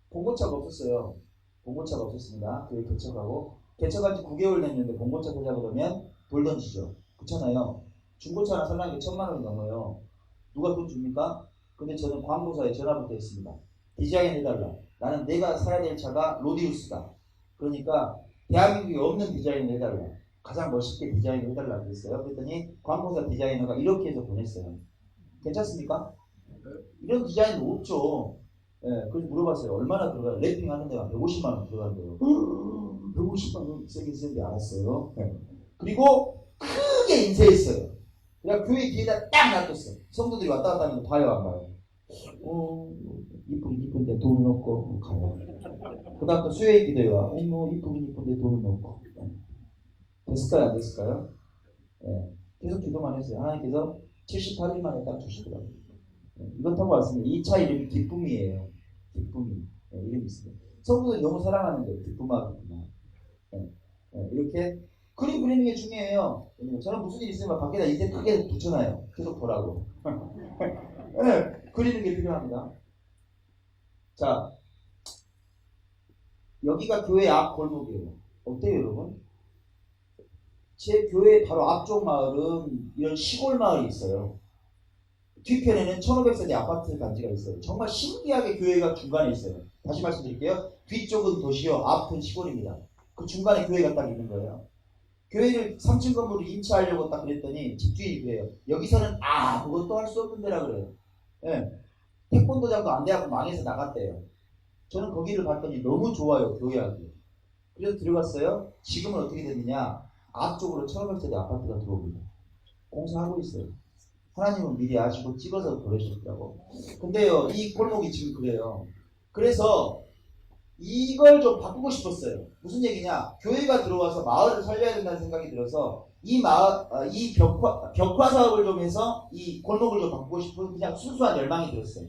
봉고차가 없었어요. 봉고차가 없었습니다. 교회 개척하고 개척한 지 9개월 됐는데 봉고차 되자고 그러면 돌 던지죠. 그렇잖아요. 중고차나 살라는 게 1000만원이 넘어요. 누가 돈 줍니까? 근데 저는 광고사에 전화부터 했습니다. 디자인 해달라. 나는 내가 사야 될 차가 로디우스다. 그러니까 대한민국에 없는 디자인을 해달라. 가장 멋있게 디자인을 해달라 그랬어요. 그랬더니 광고사 디자이너가 이렇게 해서 보냈어요. 괜찮습니까? 이런 디자인은 없죠. 예, 그래서 물어봤어요. 얼마나 들어가요? 랩핑 하는 데가 150만원 들어간대요. 150만원 세게 쓰는데 알았어요. 예. 그리고 크게 인쇄했어요. 그냥 교회 뒤에다 딱 놔뒀어요. 성도들이 왔다 갔다 하는 거 봐요, 안 봐요? 이쁜데 돈은 없고 가요. 그 다음 또 수요일 기도회가 이쁜데 돈은 없고. 됐을까요? 안 됐을까요? 예. 계속 기도만 했어요. 하나님께서 78일 만에 딱 주시더라고요. 이것하고 왔습니다. 이 차 이름이 기쁨이에요. 기쁨이. 이름이 있습니다. 성도들이 너무 사랑하는 거예요. 기쁨아. 이렇게 그림 그리는 게 중요해요. 저는 무슨 일 있으면 밖에다 인쇄 크게 붙여놔요. 계속 보라고. 그리는 게 필요합니다. 자, 여기가 교회 앞 골목이에요. 어때요, 여러분? 제 교회 바로 앞쪽 마을은 이런 시골 마을이 있어요. 뒤편에는 1500세대 아파트 단지가 있어요. 정말 신기하게 교회가 중간에 있어요. 다시 말씀드릴게요. 뒤쪽은 도시요, 앞은 시골입니다. 그 중간에 교회가 딱 있는 거예요. 교회를 3층 건물을 임차하려고 딱 그랬더니 집주인이 그래요. 여기서는 그것도 할 수 없는 데라 그래요. 예. 태권도장도 안 돼갖고 망해서 나갔대요. 저는 거기를 봤더니 너무 좋아요, 교회하기. 그래서 들어갔어요. 지금은 어떻게 됐느냐? 앞쪽으로 1500세대 아파트가 들어옵니다. 공사하고 있어요. 하나님은 미리 아시고 찍어서 보내셨더라고. 근데요, 이 골목이 지금 그래요. 그래서 이걸 좀 바꾸고 싶었어요. 무슨 얘기냐? 교회가 들어와서 마을을 살려야 된다는 생각이 들어서 이 벽화 사업을 좀 해서 이 골목을 좀 바꾸고 싶은 그냥 순수한 열망이 들었어요.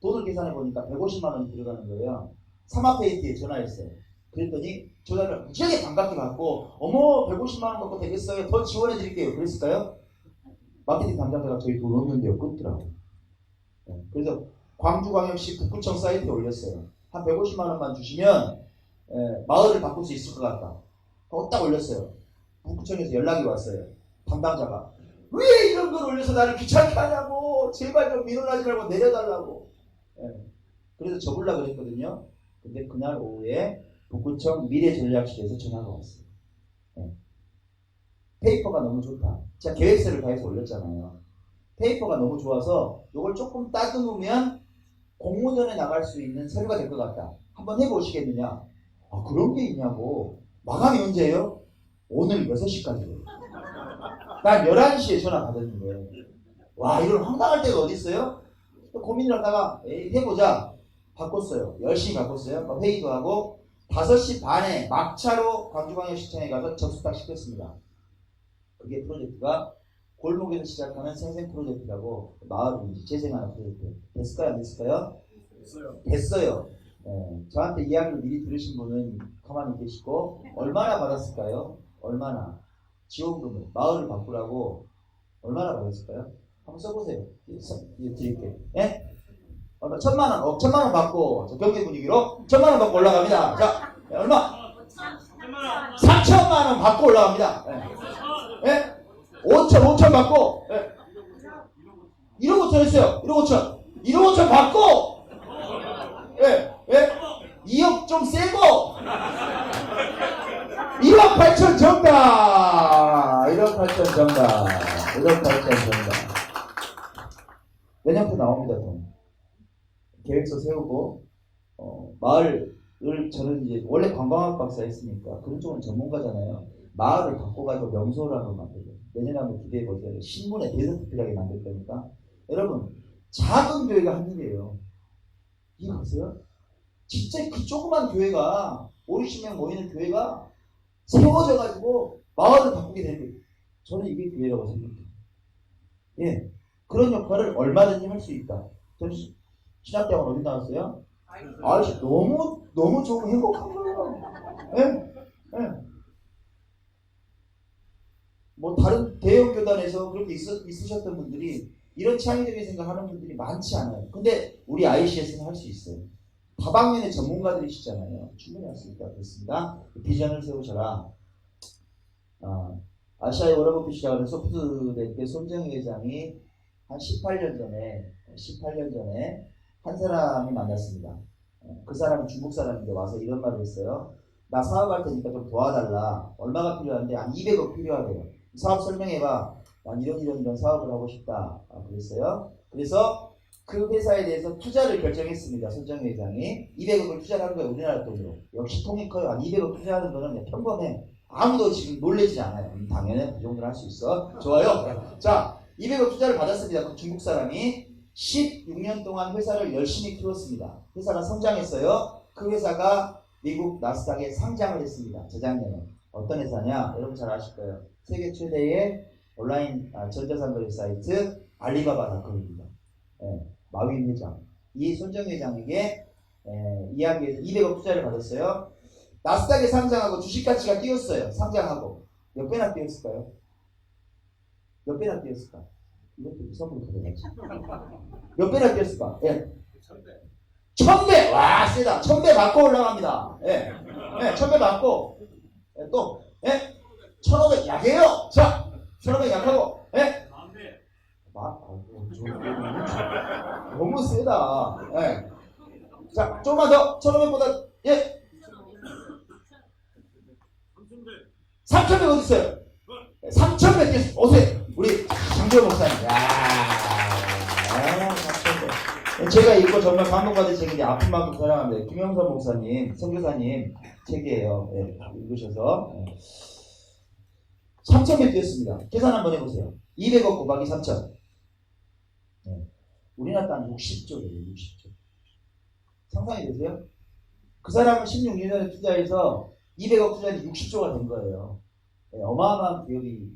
돈을 계산해 보니까 150만 원이 들어가는 거예요. 사마페이트에 전화했어요. 그랬더니 전화를 무지하게 반갑게 받고 어머 150만 원 갖고 되겠어요? 더 지원해 드릴게요. 그랬을까요? 마케팅 담당자가 저희 돈 없는데요. 끊더라고요. 그래서 광주광역시 북구청 사이트에 올렸어요. 한 150만 원만 주시면 마을을 바꿀 수 있을 것 같다. 딱 올렸어요. 북구청에서 연락이 왔어요. 담당자가 왜 이런 걸 올려서 나를 귀찮게 하냐고, 제발 좀 민원하지 말고 내려달라고. 그래서 접으려고 그랬거든요. 근데 그날 오후에 북구청 미래전략실에서 전화가 왔어요. 페이퍼가 너무 좋다. 제가 계획서를 다 해서 올렸잖아요. 페이퍼가 너무 좋아서 이걸 조금 따듬으면 공모전에 나갈 수 있는 서류가 될 것 같다. 한번 해보시겠느냐? 그런 게 있냐고. 마감이 언제예요? 오늘 6시까지예요. 난 11시에 전화 받았는데 와, 이걸 황당할 때가 어디 있어요? 또 고민을 하다가 해보자. 바꿨어요. 열심히 바꿨어요. 회의도 하고 5시 반에 막차로 광주광역시청에 가서 접수 딱 시켰습니다. 그게 프로젝트가 골목에서 시작하는 생생 프로젝트라고 마을을 재생하는 프로젝트. 됐을까요? 안 됐을까요? 됐어요. 저한테 이야기를 미리 들으신 분은 가만히 계시고 얼마나 받았을까요? 얼마나? 지원금을 마을을 바꾸라고 얼마나 받았을까요? 한번 써보세요. 드릴게요. 예? 1000만 원, 1000만 원 받고 경제 분위기로 1000만 원 받고 올라갑니다. 자, 얼마? 3천만 원 받고 올라갑니다. 예? 5천 받고 1억 5천 했어요. 1억 5천 1억 5천 받고 2억 좀 세고 1억 8천 정답. 1억 8천 정답. 1억 8천 정답. 내년부터 나옵니다. 돈. 계획서 세우고 마을을 저는 이제 원래 관광학 박사 했으니까 그런 쪽은 전문가잖아요. 마을을 바꿔가지고 명소를 한번 만들고 내년에 한번 기대해 보세요. 신문에 대서특필하게 만들 거니까. 여러분 작은 교회가 한 일이에요. 이해가세요? 진짜 그 조그만 교회가 5, 60명 모이는 교회가 세워져가지고 마을을 바꾸게 되는 거예요. 저는 이게 교회라고 생각해요. 예, 그런 역할을 얼마든지 할 수 있다. 전 신학대학원 어디 나왔어요? 아이씨 너무 좋은 행복한 거예요. 예? 뭐 다른 대형 교단에서 그렇게 있으셨던 분들이 이런 창의적인 생각하는 분들이 많지 않아요. 근데 우리 ICS는 할 수 있어요. 다방면의 전문가들이시잖아요. 충분히 할 수 있다고 했습니다. 비전을 세우셔라. 아시아의 워러버핏이라고 하는 소프트뱅크 손정희 회장이 한 18년 전에 한 사람이 만났습니다. 그 사람이 중국 사람인데 와서 이런 말을 했어요. 나 사업할 테니까 좀 도와달라. 얼마가 필요한데 한 200억 필요하대요. 사업 설명해봐. 난 이런 사업을 하고 싶다. 그랬어요. 그래서 그 회사에 대해서 투자를 결정했습니다. 손정희 회장이 200억을 투자한 거예요. 우리나라 돈으로. 역시 통이 커요. 한 200억 투자하는 거는 평범해. 아무도 지금 놀라지 않아요. 당연히 그 정도는 할 수 있어. 좋아요. 자, 200억 투자를 받았습니다. 그 중국 사람이 16년 동안 회사를 열심히 키웠습니다. 회사가 성장했어요. 그 회사가 미국 나스닥에 상장을 했습니다. 재작년에. 어떤 회사냐? 여러분 잘 아실 거예요. 세계 최대의 온라인 전자상거래 사이트 알리바바닷컴입니다. 마윈 회장. 이 손정희 회장에게 이야기해서 200억 투자를 받았어요. 나스닥에 상장하고 주식 가치가 뛰었어요. 상장하고. 몇 배나 뛰었을까요? 몇 배나 뛰었을까? 이것도 선물 받아야지. 몇 배나 뛰었을까? 1000배! 와, 세다. 1000배 받고 올라갑니다. 1000배 받고. 또, 1500 약해요. 자, 1500 약하고. 너무 세다. 자, 조금만 더. 1500보다, 3000배 어디 있어요? 3000배 뛰었어. 오세요. 우리 장재호 목사님. 제가 읽고 정말 감동받은 책인데 아픈 만큼 사랑합니다. 김영선 목사님, 선교사님 책이에요. 읽으셔서 3000배 뛰었습니다. 계산 한번 해보세요. 200억 곱하기 3000. 우리나라 땅 60조예요. 60조. 상상이 되세요? 그 사람은 16년에 투자해서 200억 투자해서 60조가 된 거예요. 어마어마한 기업이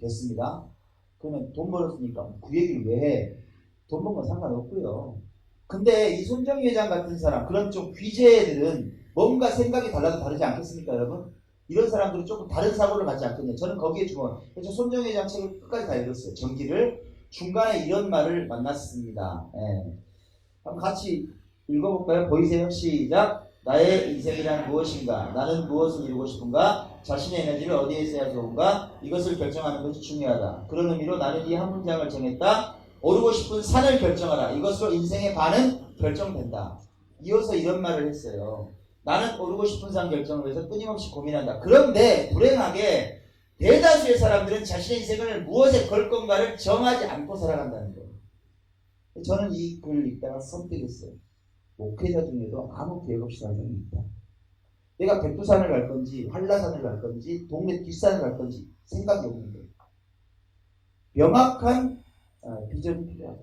됐습니다. 그러면 돈 벌었으니까 그 얘기를 왜 해? 돈 번 건 상관없고요. 근데 이 손정희 회장 같은 사람, 그런 좀 귀재들은 뭔가 생각이 달라도 다르지 않겠습니까, 여러분? 이런 사람들은 조금 다른 사고를 갖지 않거든요. 저는 거기에 주목. 그래서 손정희 회장 책을 끝까지 다 읽었어요. 전기를. 중간에 이런 말을 만났습니다. 한번 같이 읽어볼까요? 보이세요? 시작. 나의 인생이란 무엇인가? 나는 무엇을 이루고 싶은가? 자신의 에너지를 어디에 써야 좋은가? 이것을 결정하는 것이 중요하다. 그런 의미로 나는 이 한 문장을 정했다. 오르고 싶은 산을 결정하라. 이것으로 인생의 반은 결정된다. 이어서 이런 말을 했어요. 나는 오르고 싶은 산 결정을 위해서 끊임없이 고민한다. 그런데 불행하게 대다수의 사람들은 자신의 인생을 무엇에 걸 건가를 정하지 않고 살아간다는 거예요. 저는 이 글을 읽다가 선택했어요. 목회자 중에도 아무 계획 없이 사는 사람이 있다. 내가 백두산을 갈 건지 한라산을 갈 건지 동네 뒷산을 갈 건지 생각이 없는 거예요. 명확한 비전이 필요하다.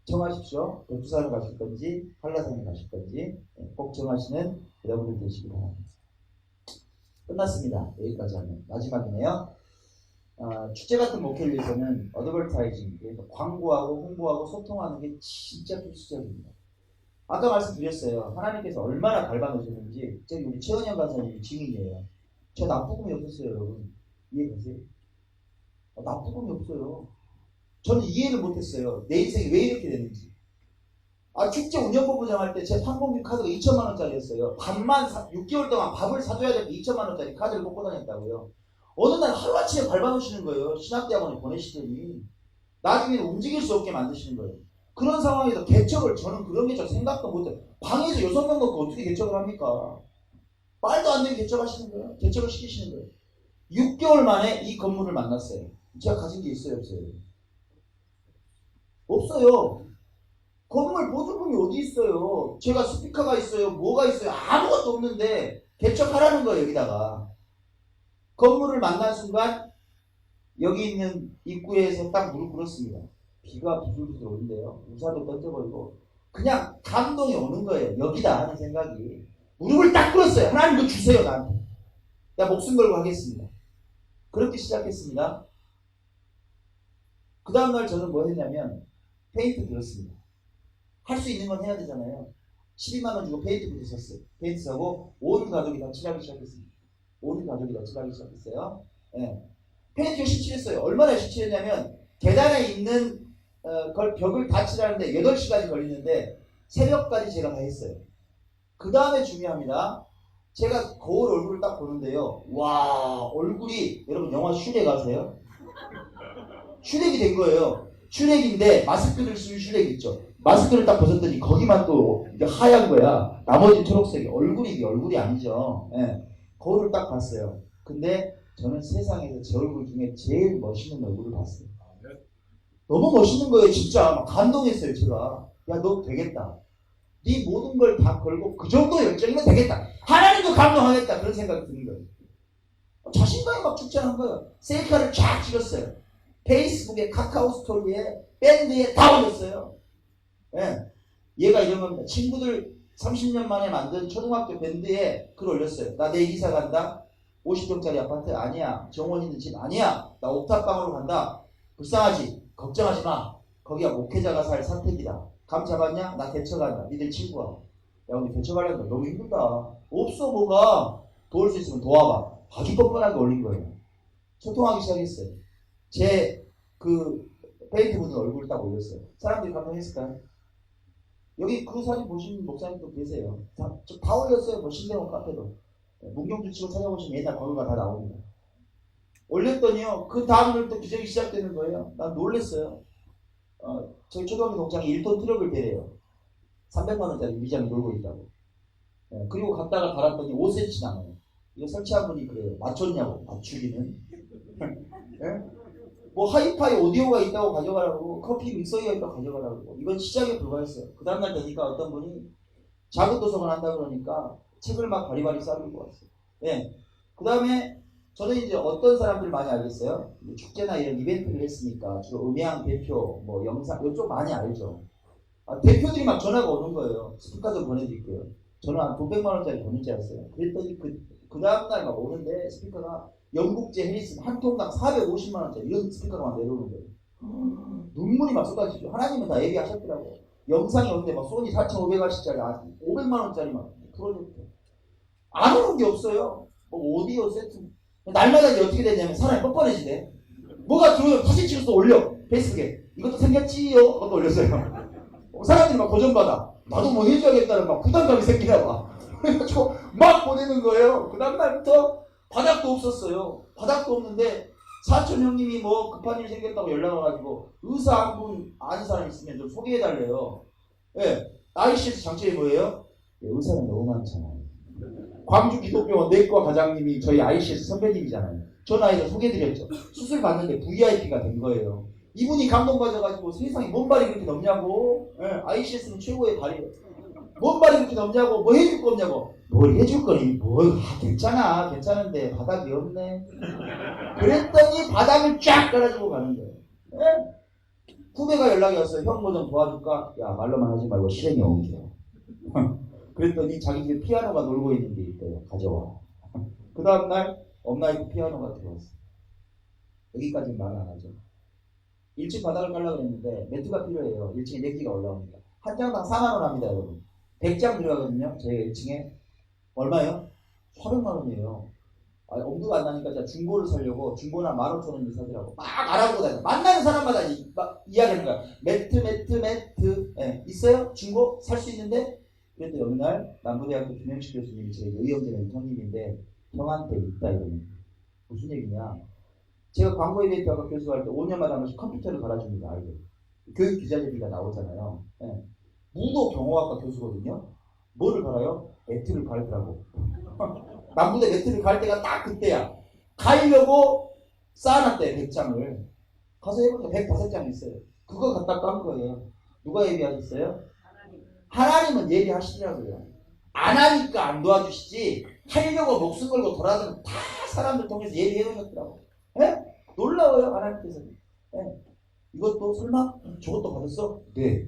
정하십시오. 백두산을 가실 건지 한라산을 가실 건지 꼭 정하시는 여러분들 되시기 바랍니다. 끝났습니다. 여기까지 하면 마지막이네요. 축제 같은 목회를 위해서는 어드버타이징, 광고하고 홍보하고 소통하는 게 진짜 필수적입니다. 아까 말씀드렸어요. 하나님께서 얼마나 밟아놓으셨는지 저기 우리 최은영 간사님이 증인이에요. 저 나쁘금이 없었어요, 여러분. 이해되세요? 나쁘금이 없어요. 저는 이해를 못했어요. 내 인생이 왜 이렇게 됐는지. 축제 운영본부장 할 때 제 항공기 카드가 2천만 원짜리였어요. 6개월 동안 밥을 사줘야 될 2천만 원짜리 카드를 뽑고 다녔다고요. 어느 날 하루아침에 밟아놓으시는 거예요. 신학대학원에 보내시더니. 나중에는 움직일 수 없게 만드시는 거예요. 그런 상황에서 개척을, 저는 그런 개척 생각도 못해요. 방에서 6명 놓고 어떻게 개척을 합니까? 말도 안 되게 개척하시는 거예요. 개척을 시키시는 거예요. 6개월 만에 이 건물을 만났어요. 제가 가진 게 있어요, 없어요? 없어요. 건물 보증금이 어디 있어요? 제가 스피커가 있어요. 뭐가 있어요? 아무것도 없는데 개척하라는 거예요, 여기다가. 건물을 만난 순간 여기 있는 입구에서 딱 무릎 꿇었습니다. 비가 부슬부슬 오는데요. 우산도 던져버리고 그냥 감동이 오는 거예요. 여기다 하는 생각이. 무릎을 딱 꿇었어요. 하나님 이거 주세요, 나한테. 야, 목숨 걸고 하겠습니다. 그렇게 시작했습니다. 그 다음날 저는 뭐 했냐면 페인트 들었습니다. 할 수 있는 건 해야 되잖아요. 12만 원 주고 페인트부터 샀어요. 페인트 사고 온 가족이 다 칠하기 시작했습니다. 온 가족이 다 칠하기 시작했어요. 네. 페인트 열심히 칠했어요. 얼마나 열심히 칠했냐면 계단에 있는 벽을 다 칠하는데 8시간이 걸리는데 새벽까지 제가 다 했어요. 그 다음에 중요합니다. 제가 거울 얼굴을 딱 보는데요. 와, 얼굴이, 여러분 영화 슈렉 아세요? 슈렉이 된 거예요. 슈렉인데 마스크를 쓴 슈렉 있죠. 마스크를 딱 벗었더니 거기만 또 이게 하얀 거야. 나머지 초록색이. 얼굴이 이게 얼굴이 아니죠. 예. 거울을 딱 봤어요. 근데 저는 세상에서 제 얼굴 중에 제일 멋있는 얼굴을 봤어요. 너무 멋있는 거예요, 진짜. 막 감동했어요, 제가. 야, 너 되겠다. 네 모든 걸 다 걸고 그 정도 열정이면 되겠다. 하나님도 감동하겠다. 그런 생각이 드는 거예요. 자신감이 막 축제하는 거예요. 셀카를 쫙 찍었어요. 페이스북에, 카카오 스토리에, 밴드에 다 올렸어요. 예. 얘가 이런 겁니다. 친구들 30년 만에 만든 초등학교 밴드에 글 올렸어요. 나 내일 이사 간다. 50평짜리 아파트 아니야. 정원 있는 집 아니야. 나 옥탑방으로 간다. 불쌍하지? 걱정하지 마. 거기가 목회자가 살 선택이다. 감 잡았냐? 나 개척한다. 니들 친구야. 야, 근데 개척하려니까 너무 힘들다. 없어, 뭐가. 도울 수 있으면 도와봐. 아주 뻔뻔하게 올린 거예요. 소통하기 시작했어요. 제 페인트 묻은 얼굴을 딱 올렸어요. 사람들이 감동했을까요? 여기 그 사진 보신 목사님도 계세요. 다 올렸어요. 뭐 신대원 카페도. 문경주 치고 찾아보시면 옛날 번호가 다 나옵니다. 올렸더니요. 그 다음날 또 기적이 시작되는 거예요. 난 놀랬어요. 저희 초등학교 동창이 1톤 트럭을 대래요. 300만 원짜리 위장이 놀고 있다고. 그리고 갔다가 갈았더니 5cm 남아요. 이거 설치한 분이 그래요. 맞췄냐고. 맞추기는. 뭐 하이파이 오디오가 있다고 가져가라고, 커피 믹서기가 있다고 가져가라고. 이건 시작에 불과했어요. 그 다음날 되니까 어떤 분이 작은 도서관 한다 그러니까 책을 막 바리바리 싸들고 왔어요. 네. 그 다음에 저는 이제 어떤 사람들 많이 알겠어요? 축제나 이런 이벤트를 했으니까 주로 음향 대표, 뭐 영상 이쪽 많이 알죠. 대표들이 막 전화가 오는 거예요. 스피커 좀 보내드릴게요. 저는 한 900만 원짜리 보낸 줄 알았어요. 그랬더니 그 다음날 막 오는데 스피커가 영국제 해리슨 한 통당 450만 원짜리 이런 스피커가 막 내려오는 거예요. 눈물이 막 쏟아지죠. 하나님은 다 얘기하셨더라고요. 영상이 오는데 막 소니 4,500원짜리 500만 원짜리 막 프로젝트. 안 오는 게 없어요. 뭐 오디오 세트. 날마다 이제 어떻게 되냐면 사람이 뻔뻔해지네. 뭐가 들어오면 사진 찍어서 올려. 페이스북에. 이것도 생겼지요? 그것도 올렸어요. 사람들이 막 고전받아. 나도 뭐 해줘야겠다는 막 부담감이 생기나 봐. 그래가지고 막 보내는 거예요. 그 다음날부터 바닥도 없었어요. 바닥도 없는데 사촌 형님이 뭐 급한 일 생겼다고 연락 와가지고 의사 한 분 아는 사람 있으면 좀 소개해달래요. 예. ICS 장점이 뭐예요? 예, 의사는 너무 많잖아요. 광주 기독병원 내과 과장님이 저희 ICS 선배님이잖아요. 전화해서 소개해드렸죠. 수술 받는데 VIP가 된 거예요. 이분이 감동받아가지고 세상에 뭔 발이 그렇게 넘냐고. 예, ICS는 최고의 발이에요. 뭔 발이 그렇게 넘냐고. 뭐 해줄 거 없냐고. 뭘 해줄 거니? 괜찮아. 괜찮은데 바닥이 없네. 그랬더니 바닥을 쫙 깔아주고 가는 거예요. 예? 후배가 연락이 왔어요. 형 뭐 좀 도와줄까? 야, 말로만 하지 말고 실행에 옮겨. 그랬더니 자기 집에 피아노가 놀고 있는 게 있대요. 가져와. 그 다음날 엄마의 피아노가 들어왔어요. 여기까지는 말 안 하죠. 1층 바닥을 깔려고 했는데 매트가 필요해요. 1층에 넥기가 올라옵니다. 한 장당 4만 원 합니다, 여러분. 100장 들어가거든요. 저희가 1층에 얼마예요? 400만 원이에요. 엄두가 안 나니까 제가 중고를 사려고 중고나 15,000원을 사더라고. 막 알아보고 다녀. 만나는 사람마다 막 이야기하는 거야. 매트. 예, 있어요? 중고? 살 수 있는데? 그런데 어느 날 남부대학교 김영식 교수님이 제 의형제 멘토님인데 형한테 있다 이러는 무슨 얘기냐? 제가 광고이벤트학과 교수할 때 5년마다 한 번씩 컴퓨터를 갈아줍니다. 아이들. 교육 기자재비가 나오잖아요. 예. 무도 경호학과 교수거든요. 뭐를 갈아요? 매트를 갈더라고. 남부대 매트를 갈 때가 딱 그때야. 가려고 쌓아놨대 100장을. 가서 해보니까 105장 있어요. 그거 갖다 깐 거예요. 누가 예비하셨어요? 하나님은 예비하시더라고요. 안 하니까 안 도와주시지 하려고 목숨 걸고 돌아다니는 다 사람들 통해서 예비해 놓으셨더라고. 예? 놀라워요 하나님께서. 예? 이것도 설마 저것도 받았어? 네.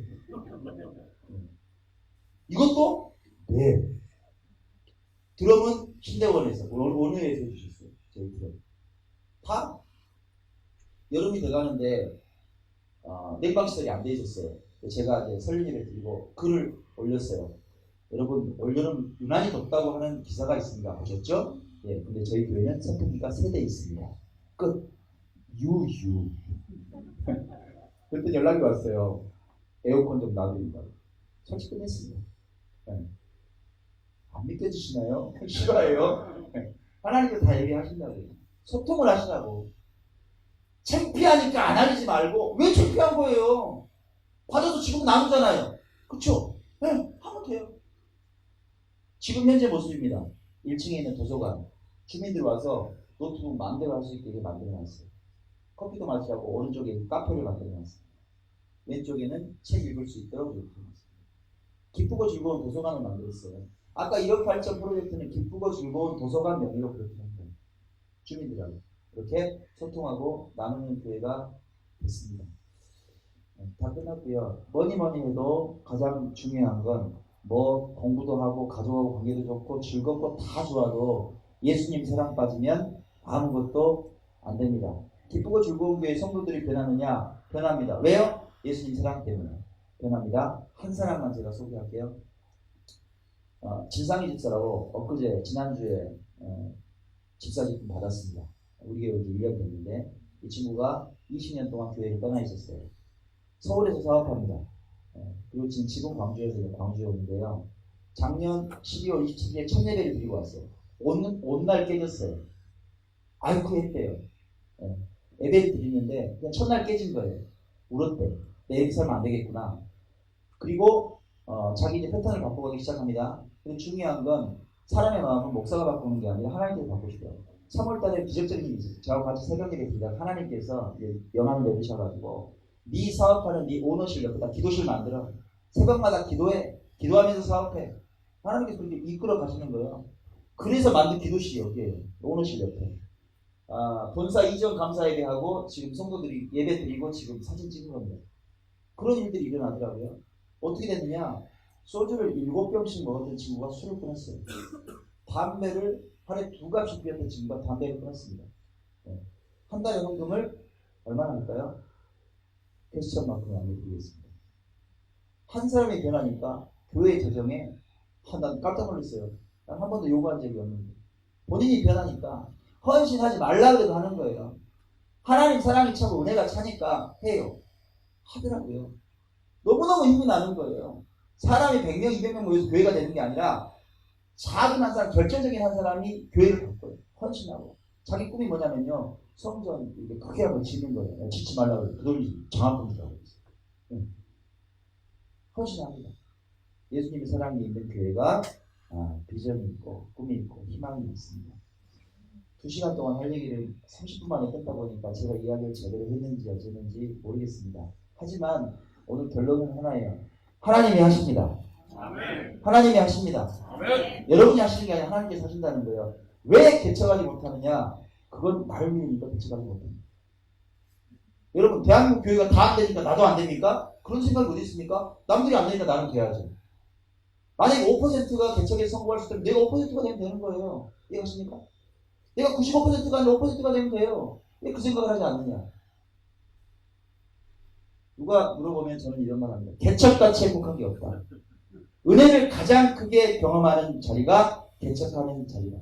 이것도? 네. 드럼은 신대원에서 원우회에서 해주셨어요. 저희 드럼. 다 여름이 돼가는데 냉방시설이 안 돼 있었어요. 제가 이제 설립 예배 드리고 글을 올렸어요. 여러분 올여름 유난히 덥다고 하는 기사가 있습니다. 보셨죠? 예, 근데 저희 교회는 선풍기가 3대 있습니다. 끝. 유유. 그때 연락이 왔어요. 에어컨 좀 놔드린다고. 솔직히 끝냈습니다. 네. 안 믿겨지시나요? 싫어해요. 네. 하나님께서 다 얘기하신다고요. 소통을 하시라고. 창피하니까 안 알리지 말고. 왜 창피한 거예요? 받아도 지금 나누잖아요. 그쵸? 네, 하면 돼요. 지금 현재 모습입니다. 1층에 있는 도서관. 주민들 와서 노트북 마음대로 할 수 있게 만들어놨어요. 커피도 마시라고 오른쪽에 카페를 만들어놨어요. 왼쪽에는 책 읽을 수 있도록 이렇게 해놨어요. 기쁘고 즐거운 도서관을 만들었어요. 아까 1억 8천 프로젝트는 기쁘고 즐거운 도서관 명의로 그렇게 한 거예요. 주민들하고 이렇게 소통하고 나누는 교회가 됐습니다. 다 끝났고요. 뭐니 해도 가장 중요한 건 뭐 공부도 하고 가족하고 관계도 좋고 즐겁고 다 좋아도 예수님 사랑 빠지면 아무것도 안 됩니다. 기쁘고 즐거운 교회 성도들이 변하느냐? 변합니다. 왜요? 예수님 사랑 때문에 변합니다. 한 사람만 제가 소개할게요. 진상희 집사라고 엊그제 지난주에 집사 직분 받았습니다. 우리 교회 1년 됐는데 이 친구가 20년 동안 교회를 떠나 있었어요. 서울에서 사업합니다. 그리고 지금 광주에서 광주에 오는데요. 작년 12월 27일에 첫 예배를 드리고 왔어요. 온 날 깨졌어요. 아이쿠 했대요. 예배를 드리는데 그냥 첫날 깨진 거예요. 울었대. 내 이렇게 살면 안 되겠구나. 그리고 자기 이제 패턴을 바꿔가기 시작합니다. 근데 중요한 건 사람의 마음은 목사가 바꾸는 게 아니라 하나님께서 바꾸시더라고요. 3월달에 기적적인 일이 있었어요. 저하고 같이 새벽 예배 드리다가 하나님께서 영향을 내리셔가지고 네 사업하는 네 오너실 옆에다 기도실 만들어. 새벽마다 기도해. 기도하면서 사업해. 하나님께서 그렇게 이끌어 가시는 거예요. 그래서 만든 기도실이 여기에요. 오너실 옆에. 본사 이전 감사 예배하고 지금 성도들이 예배 드리고 지금 사진 찍은 겁니다. 그런 일들이 일어나더라고요. 어떻게 됐느냐? 소주를 7병씩 먹었던 친구가 술을 끊었어요. 담배를 하루에 2갑씩 피웠던 친구가 담배를 끊었습니다. 한 달에 헌금을 얼마나 할까요? 퀘스천만큼 안내드리겠습니다. 한 사람이 변하니까 교회 재정에 난 깜짝 놀랐어요. 난 한 번도 요구한 적이 없는데 본인이 변하니까 헌신하지 말라 그래도 하는 거예요. 하나님 사랑이 차고 은혜가 차니까 해요. 하더라고요. 너무너무 힘이 나는 거예요. 사람이 100명, 200명 모여서 교회가 되는 게 아니라 작은 한 사람, 결정적인 한 사람이 교회를 바꿔요. 헌신하고. 자기 꿈이 뭐냐면요. 성전 이렇게 크게 하고 짓는 거예요. 짓지 말라고 해요. 그걸 장학금이라고 했어요. 헌신합니다. 예수님의 사랑이 있는 교회가 비전이 있고 꿈이 있고 희망이 있습니다. 2시간 동안 할 얘기를 30분 만에 했다 보니까 제가 이야기를 제대로 했는지 어쨌는지 모르겠습니다. 하지만 오늘 결론은 하나예요. 하나님이 하십니다. 아멘. 하나님이 하십니다. 아멘. 여러분이 하시는 게 아니라 하나님께서 하신다는 거예요. 왜 개척하지 못하느냐? 그건 나를 믿으니까 개척하지 못합니다. 여러분 대한민국 교회가 다 안 되니까 나도 안 됩니까? 그런 생각이 어디 있습니까? 남들이 안 되니까 나는 돼야죠. 만약에 5%가 개척에서 성공할 수 있다면 내가 5%가 되면 되는 거예요. 이해하십니까? 내가 95%가 아니라 5%가 되면 돼요. 왜 그 생각을 하지 않느냐? 누가 물어보면 저는 이런 말 합니다. 개척같이 행복한 게 없다. 은혜를 가장 크게 경험하는 자리가 개척하는 자리다.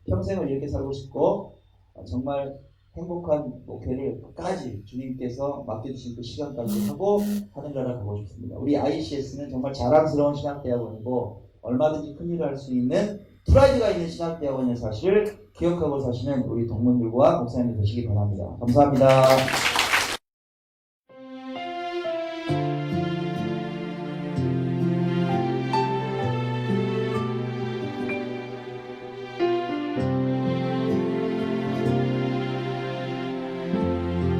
평생을 이렇게 살고 싶고 정말 행복한 목회를 끝까지 주님께서 맡겨주신 그 시간까지 하고 하늘나라 가고 싶습니다. 우리 ICS는 정말 자랑스러운 신학대학원이고 얼마든지 큰일을 할 수 있는 프라이드가 있는 신학대학원의 사실을 기억하고 사시는 우리 동문들과 목사님들 되시기 바랍니다. 감사합니다.